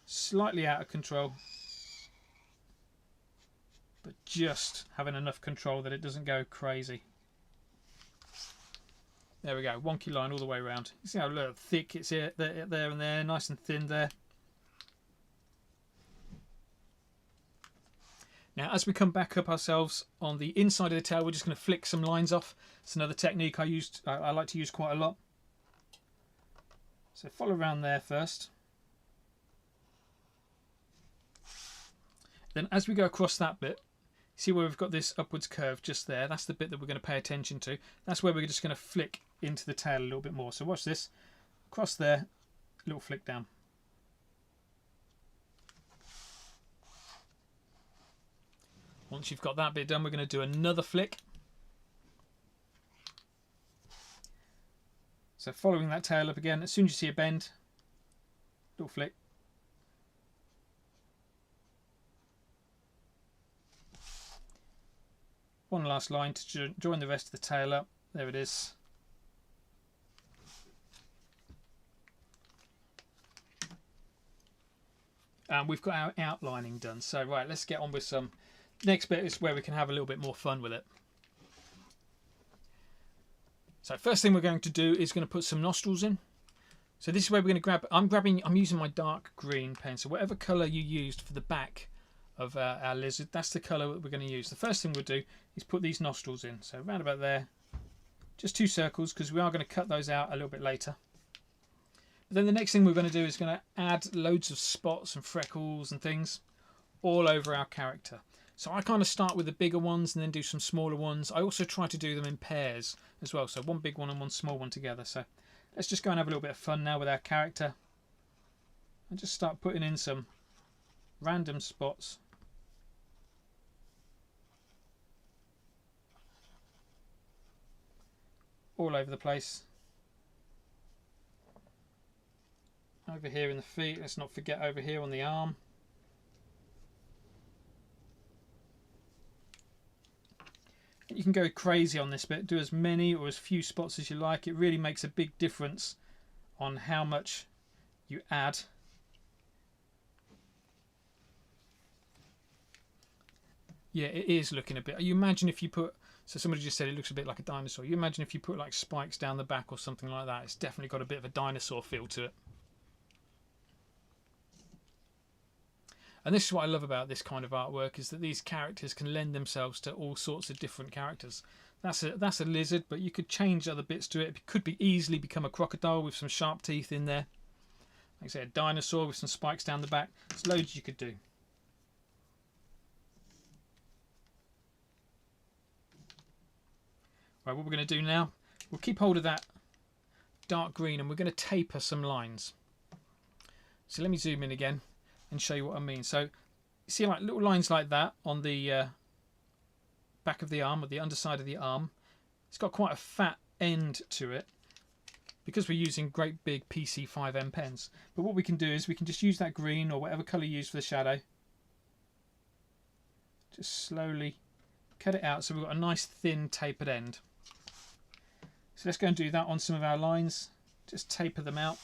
slightly out of control, but just having enough control that it doesn't go crazy. There we go, wonky line all the way around. You see how thick it's here, there and there, nice and thin there. Now as we come back up ourselves on the inside of the tail, we're just going to flick some lines off. It's another technique I like to use quite a lot. So follow around there first. Then as we go across that bit, See where we've got this upwards curve just there? That's the bit that we're going to pay attention to. That's where we're just going to flick into the tail a little bit more. So watch this. Across there, a little flick down. Once you've got that bit done, we're going to do another flick. So following that tail up again, as soon as you see a bend, little flick. One last line to join the rest of the tail up. There it is. And we've got our outlining done. So right, let's get on with some. Next bit is where we can have a little bit more fun with it. So first thing we're going to do is going to put some nostrils in. So this is where we're going to grab. I'm using my dark green pen. So whatever colour you used for the back of our lizard, that's the colour that we're going to use. The first thing we'll do is put these nostrils in. So around about there, just 2 circles, because we are going to cut those out a little bit later. But then the next thing we're going to do is going to add loads of spots and freckles and things all over our character. So I kind of start with the bigger ones and then do some smaller ones. I also try to do them in pairs as well. So one big one and one small one together. So let's just go and have a little bit of fun now with our character. And just start putting in some random spots. All over the place. Over here in the feet. Let's not forget over here on the arm. You can go crazy on this bit. Do as many or as few spots as you like. It really makes a big difference on how much you add. Yeah, it is looking a bit. You imagine if you put... So somebody just said it looks a bit like a dinosaur. You imagine if you put like spikes down the back or something like that. It's definitely got a bit of a dinosaur feel to it. And this is what I love about this kind of artwork, is that these characters can lend themselves to all sorts of different characters. That's a lizard, but you could change other bits to it. It could be easily become a crocodile with some sharp teeth in there. Like I say, a dinosaur with some spikes down the back. There's loads you could do. Right, what we're going to do now, we'll keep hold of that dark green and we're going to taper some lines. So let me zoom in again and show you what I mean. So you see like little lines like that on the back of the arm, or the underside of the arm. It's got quite a fat end to it because we're using great big PC5M pens. But what we can do is we can just use that green or whatever colour you use for the shadow. Just slowly cut it out so we've got a nice thin tapered end. So let's go and do that on some of our lines. Just taper them out.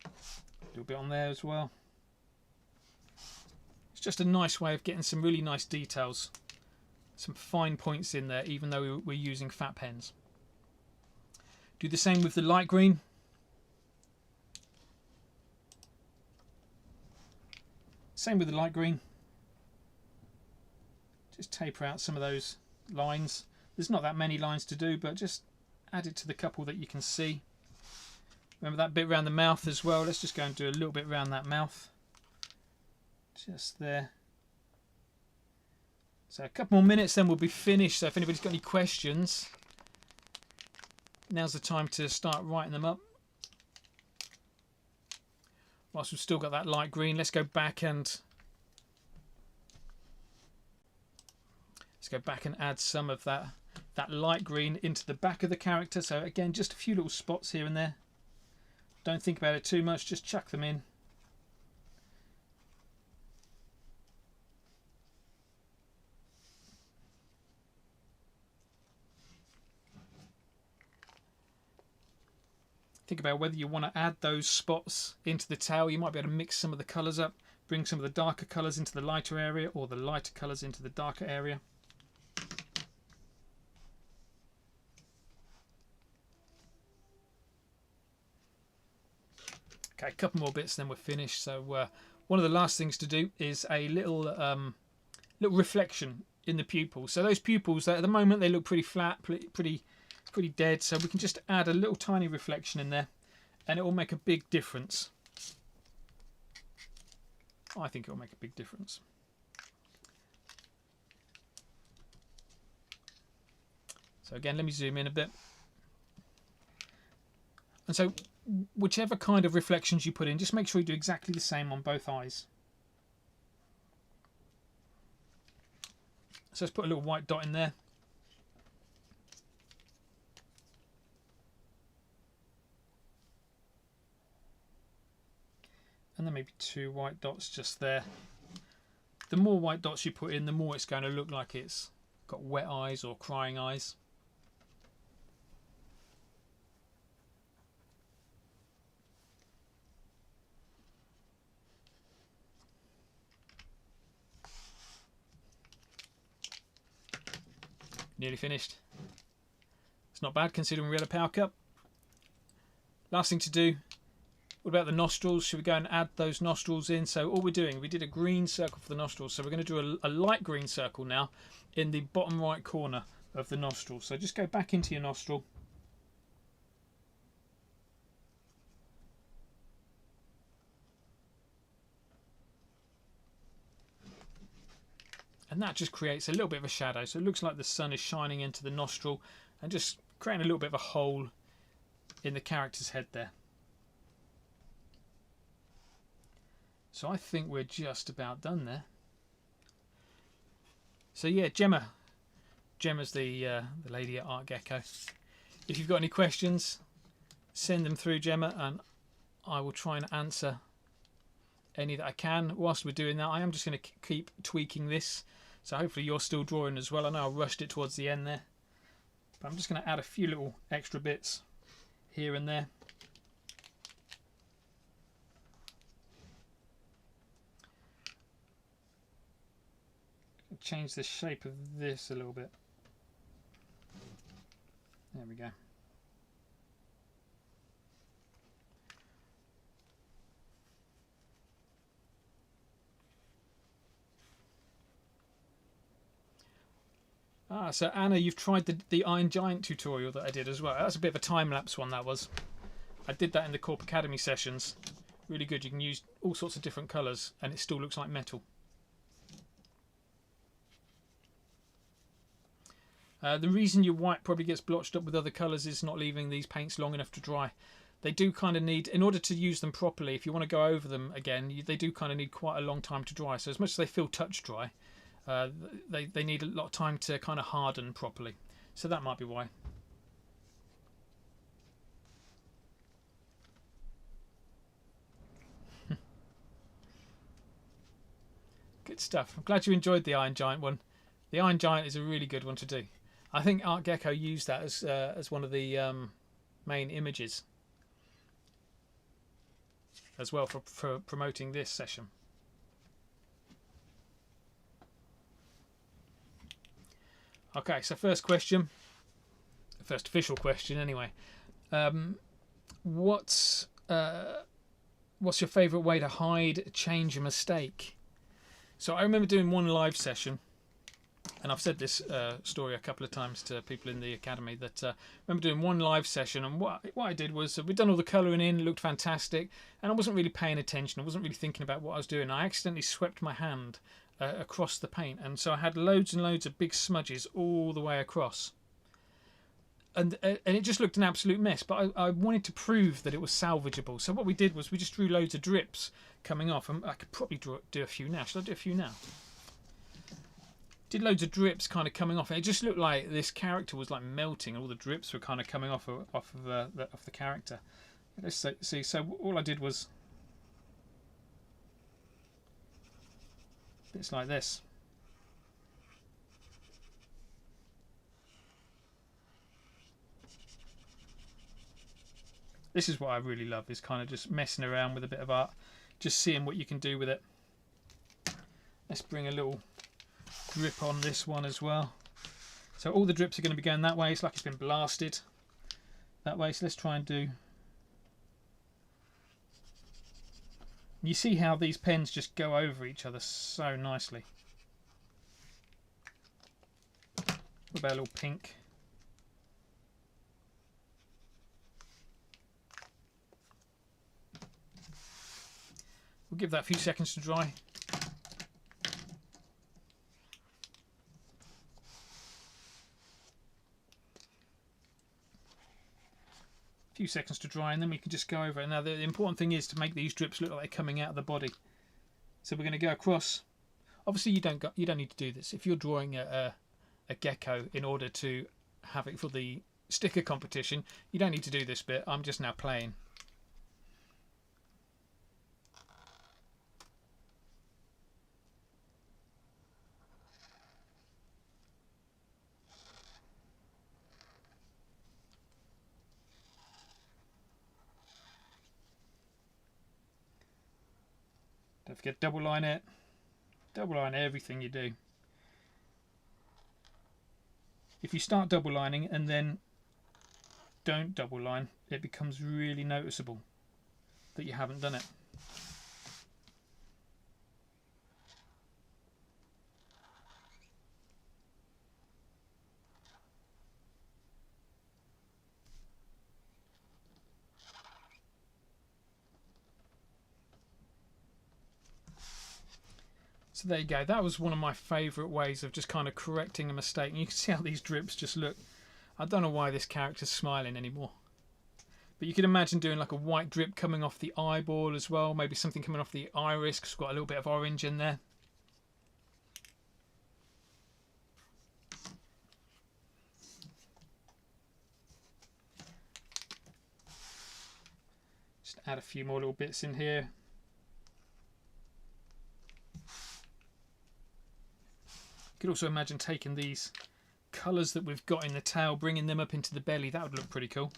A little bit on there as well. It's just a nice way of getting some really nice details, some fine points in there, even though we're using fat pens. Do the same with the light green. Same with the light green. Just taper out some of those lines. There's not that many lines to do, but just add it to the couple that you can see. Remember that bit around the mouth as well. Let's just go and do a little bit around that mouth. Just there. So a couple more minutes, then we'll be finished. So if anybody's got any questions, now's the time to start writing them up. Whilst we've still got that light green, let's go back and add some of that light green into the back of the character. So again, just a few little spots here and there. Don't think about it too much, just chuck them in. Think about whether you want to add those spots into the tail. You might be able to mix some of the colours up, bring some of the darker colours into the lighter area, or the lighter colours into the darker area. Okay, a couple more bits, then we're finished. So one of the last things to do is a little reflection in the pupils. So those pupils, at the moment, they look pretty flat, pretty dead. So we can just add a little tiny reflection in there, and it will make a big difference. I think it will make a big difference. So again, let me zoom in a bit. And so whichever kind of reflections you put in, just make sure you do exactly the same on both eyes. So let's put a little white dot in there. And then maybe 2 white dots just there. The more white dots you put in, the more it's going to look like it's got wet eyes or crying eyes. Nearly finished. It's not bad considering we had a power cup. Last thing to do, what about the nostrils? Should we go and add those nostrils in? So all we're doing, we did a green circle for the nostrils, so we're going to do a light green circle now in the bottom right corner of the nostril. So just go back into your nostril. And that just creates a little bit of a shadow, so it looks like the sun is shining into the nostril and just creating a little bit of a hole in the character's head there. So I think we're just about done there. So yeah, Gemma's the lady at Artgecko. If you've got any questions, send them through, Gemma, and I will try and answer any that I can. Whilst we're doing that, I am just going to keep tweaking this. So hopefully you're still drawing as well. I know I rushed it towards the end there, but I'm just going to add a few little extra bits here and there. Change the shape of this a little bit. There we go. So Anna, you've tried the Iron Giant tutorial that I did as well. That's a bit of a time-lapse one, that was. I did that in the Korp Academy sessions. Really good. You can use all sorts of different colours and it still looks like metal. The reason your white probably gets blotched up with other colours is not leaving these paints long enough to dry. They do kind of need, in order to use them properly, if you want to go over them again, they do kind of need quite a long time to dry. So as much as they feel touch dry, they need a lot of time to kind of harden properly. So that might be why. Good stuff. I'm glad you enjoyed the Iron Giant one. The Iron Giant is a really good one to do. I think Artgecko used that as one of the main images as well for promoting this session. Okay, so first question, first official question anyway. What's your favourite way to hide, change a mistake? So I remember doing one live session, and I've said this story a couple of times to people in the academy, that I remember doing one live session, and what I did was we'd done all the colouring in, it looked fantastic, and I wasn't really paying attention, I wasn't really thinking about what I was doing. I accidentally swept my hand across the paint, and so I had loads and loads of big smudges all the way across, and it just looked an absolute mess. But I wanted to prove that it was salvageable, so what we did was we just drew loads of drips coming off, and I could probably do a few now. Should I do a few now? Did loads of drips kind of coming off, and it just looked like this character was like melting. All the drips were kind of coming off of the character. Let's see. So all I did was bits like this. This is what I really love, is kind of just messing around with a bit of art, just seeing what you can do with it. Let's bring a little drip on this one as well. So all the drips are going to be going that way. It's like it's been blasted that way. So let's try and do. You see how these pens just go over each other so nicely. What about a little pink? We'll give that a few seconds to dry. Few seconds to dry, and then we can just go over it. Now the important thing is to make these drips look like they're coming out of the body. So we're going to go across. Obviously you don't need to do this if you're drawing a gecko in order to have it for the sticker competition. You don't need to do this bit. I'm just now playing. Don't forget double line it. Double line everything you do. If you start double lining and then don't double line, it becomes really noticeable that you haven't done it. So there you go. That was one of my favourite ways of just kind of correcting a mistake. And you can see how these drips just look. I don't know why this character's smiling anymore. But you can imagine doing like a white drip coming off the eyeball as well. Maybe something coming off the iris because it's got a little bit of orange in there. Just add a few more little bits in here. You could also imagine taking these colours that we've got in the tail, bringing them up into the belly. That would look pretty cool.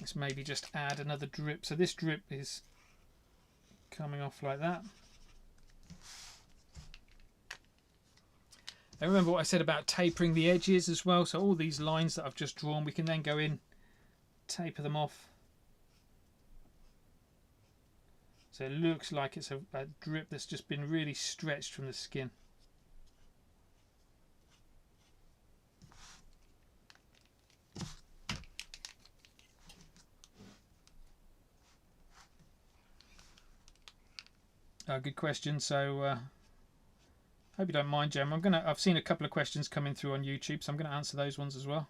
Let's maybe just add another drip. So this drip is coming off like that. And remember what I said about tapering the edges as well. So all these lines that I've just drawn, we can then go in, taper them off, so it looks like it's a drip that's just been really stretched from the skin. Good question. So hope you don't mind, Jem. I've seen a couple of questions coming through on YouTube, so I'm going to answer those ones as well.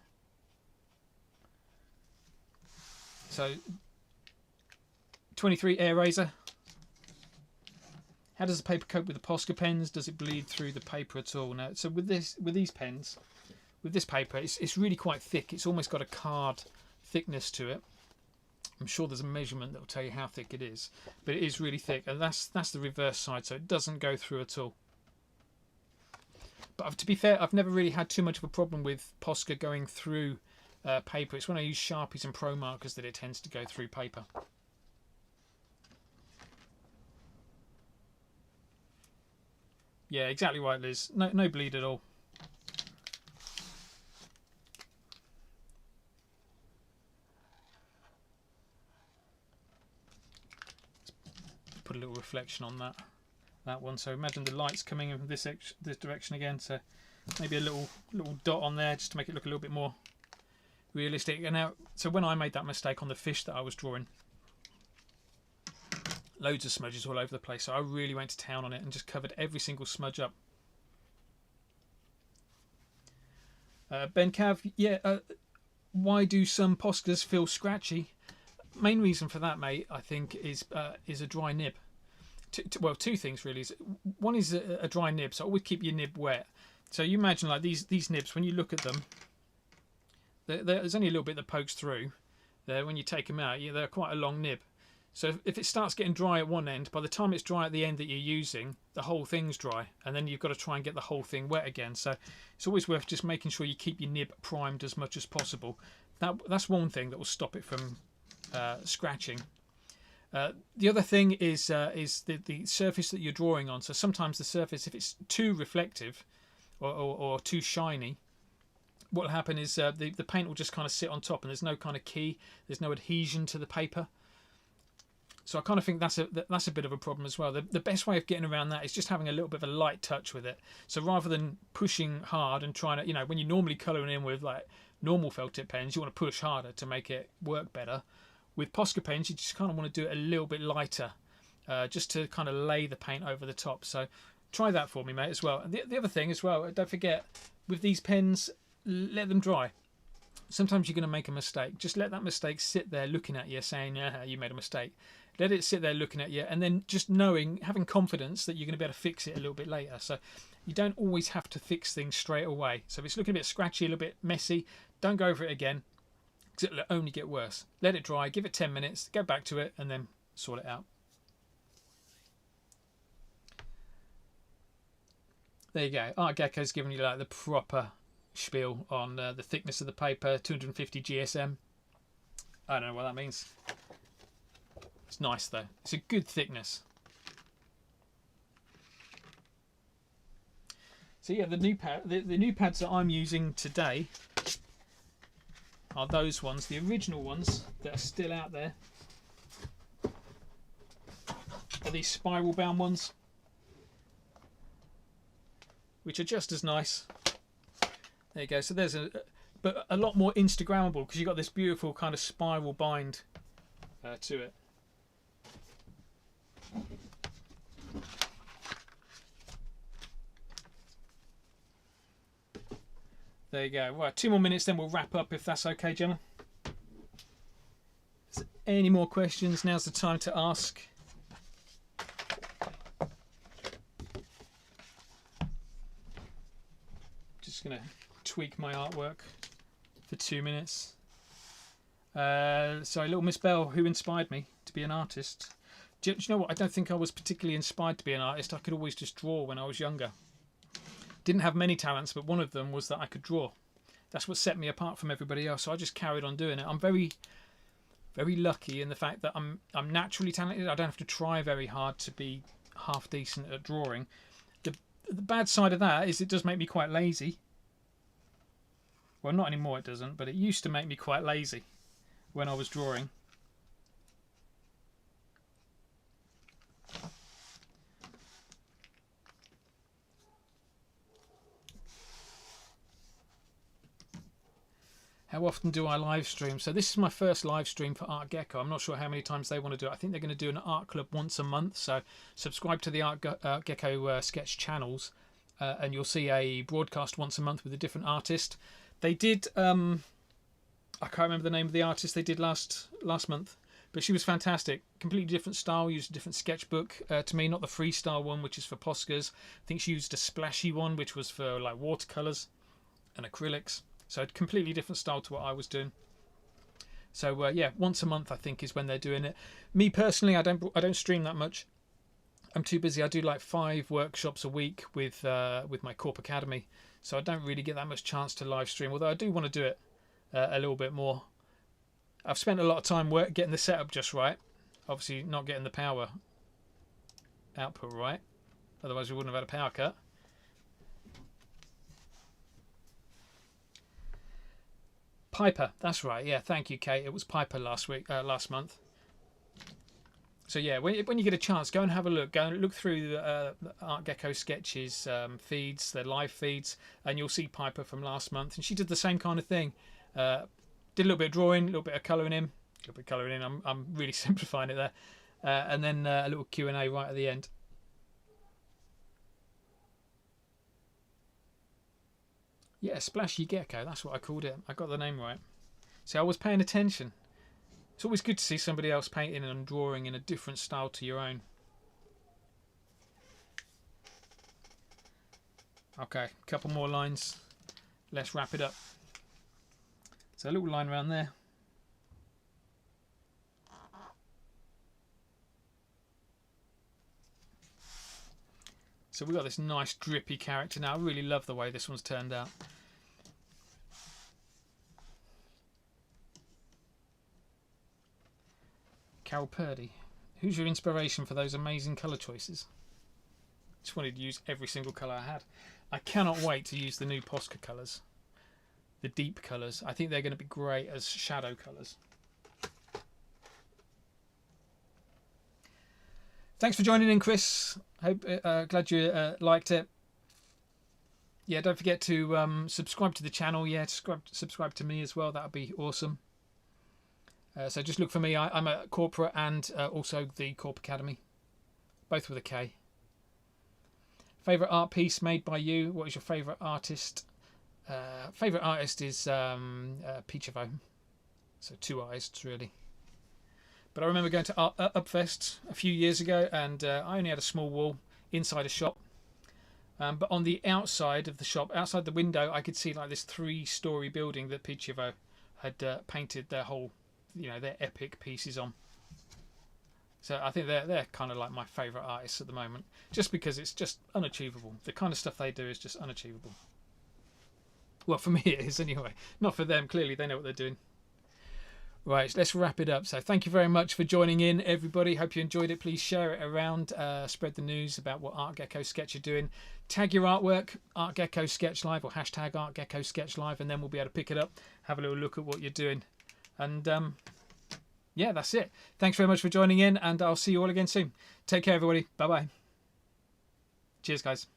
So 23 air razor. How does the paper cope with the POSCA pens? Does it bleed through the paper at all? Now, so with these pens, with this paper, it's really quite thick. It's almost got a card thickness to it. I'm sure there's a measurement that will tell you how thick it is, but it is really thick, and that's the reverse side, so it doesn't go through at all. But to be fair, I've never really had too much of a problem with POSCA going through paper. It's when I use Sharpies and Pro markers that it tends to go through paper. Yeah, exactly right, Liz. No bleed at all. Let's put a little reflection on that one. So imagine the light's coming in from this direction again. So maybe a little dot on there just to make it look a little bit more realistic. And now, so when I made that mistake on the fish that I was drawing, loads of smudges all over the place, so I really went to town on it and just covered every single smudge up. Ben Cav, yeah, why do some POSCAs feel scratchy? Main reason for that, mate, I think is a dry nib. Well, two things really. One is a dry nib, so always keep your nib wet. So you imagine like these nibs, when you look at them, there's only a little bit that pokes through there. When you take them out, they're quite a long nib. So if it starts getting dry at one end, by the time it's dry at the end that you're using, the whole thing's dry, and then you've got to try and get the whole thing wet again. So it's always worth just making sure you keep your nib primed as much as possible. That's one thing that will stop it from scratching. The other thing is the surface that you're drawing on. So sometimes the surface, if it's too reflective or too shiny, what will happen is the paint will just kind of sit on top, and there's no kind of key, there's no adhesion to the paper. So I kind of think that's a bit of a problem as well. The best way of getting around that is just having a little bit of a light touch with it. So rather than pushing hard and trying to, you know, when you're normally colouring in with like normal felt tip pens, you want to push harder to make it work better. With POSCA pens, you just kind of want to do it a little bit lighter, just to kind of lay the paint over the top. So try that for me, mate, as well. And the other thing as well, don't forget, with these pens, let them dry. Sometimes you're going to make a mistake. Just let that mistake sit there looking at you, saying, yeah, you made a mistake. Let it sit there looking at you, and then just knowing, having confidence that you're going to be able to fix it a little bit later. So you don't always have to fix things straight away. So if it's looking a bit scratchy, a little bit messy, don't go over it again, because it'll only get worse. Let it dry, give it 10 minutes, go back to it, and then sort it out. There you go. Artgecko's giving you like the proper spiel on the thickness of the paper, 250 GSM. I don't know what that means. It's nice though. It's a good thickness. So yeah, the new pads that I'm using today are those ones, the original ones that are still out there. Are these spiral bound ones, which are just as nice. There you go. So there's but a lot more Instagrammable, because you've got this beautiful kind of spiral bind to it. There you go. Right, 2 more minutes, then we'll wrap up, if that's okay, Gemma. If there's any more questions, now's the time to ask. Just going to tweak my artwork for 2 minutes. Sorry, little Miss Bell, who inspired me to be an artist. Do you know what? I don't think I was particularly inspired to be an artist. I could always just draw when I was younger. Didn't have many talents, but one of them was that I could draw. That's what set me apart from everybody else. So I just carried on doing it. I'm very, very lucky in the fact that I'm naturally talented. I don't have to try very hard to be half decent at drawing. The bad side of that is it does make me quite lazy. Well, not anymore, it doesn't, but it used to make me quite lazy when I was drawing. How often do I live stream? So this is my first live stream for Artgecko. I'm not sure how many times they want to do it. I think they're going to do an art club once a month. So subscribe to the Artgecko sketch channels, and you'll see a broadcast once a month with a different artist. They did, I can't remember the name of the artist they did last month, but she was fantastic. Completely different style, used a different sketchbook to me, not the freestyle one, which is for POSCAs. I think she used a splashy one, which was for like watercolours and acrylics. So completely different style to what I was doing. So yeah, once a month I think is when they're doing it. Me personally, I don't stream that much. I'm too busy. I do like 5 workshops a week with my Korp Academy, so I don't really get that much chance to live stream. Although I do want to do it a little bit more. I've spent a lot of time getting the setup just right. Obviously not getting the power output right. Otherwise we wouldn't have had a power cut. Piper, that's right. Yeah, thank you, Kate. It was Piper last month. So yeah, when you get a chance, go and have a look. Go and look through the Artgecko sketches feeds, their live feeds, and you'll see Piper from last month. And she did the same kind of thing. Did a little bit of drawing, a little bit of colouring in. I'm really simplifying it there. And then a little Q&A right at the end. Yeah, Splashy Gecko, that's what I called it. I got the name right. See, I was paying attention. It's always good to see somebody else painting and drawing in a different style to your own. Okay, a couple more lines. Let's wrap it up. So a little line around there. So we've got this nice drippy character now. I really love the way this one's turned out. Carol Purdy. Who's your inspiration for those amazing colour choices? Just wanted to use every single colour I had. I cannot wait to use the new POSCA colours. The deep colours. I think they're going to be great as shadow colours. Thanks for joining in, Chris. Hope glad you liked it. Yeah, don't forget to subscribe to the channel. Yeah, subscribe to me as well. That would be awesome. So just look for me. I'm at Korporate and also the Korp Academy, both with a K. Favourite art piece made by you? What is your favourite artist? Favourite artist is Peachovo. So 2 artists really. But I remember going to Upfest a few years ago, and I only had a small wall inside a shop. But on the outside of the shop, outside the window, I could see like this 3-story building that Peachovo had painted their whole, their epic pieces on. So I think they're kind of like my favourite artists at the moment, just because it's just unachievable. The kind of stuff they do is just unachievable. Well, for me it is anyway. Not for them. Clearly they know what they're doing. Right, let's wrap it up. So thank you very much for joining in, everybody. Hope you enjoyed it. Please share it around. Spread the news about what Artgecko Sketch are doing. Tag your artwork, Artgecko Sketch Live, or hashtag Artgecko Sketch Live, and then we'll be able to pick it up, have a little look at what you're doing. And yeah, that's it. Thanks very much for joining in, and I'll see you all again soon. Take care, everybody. Bye-bye. Cheers, guys.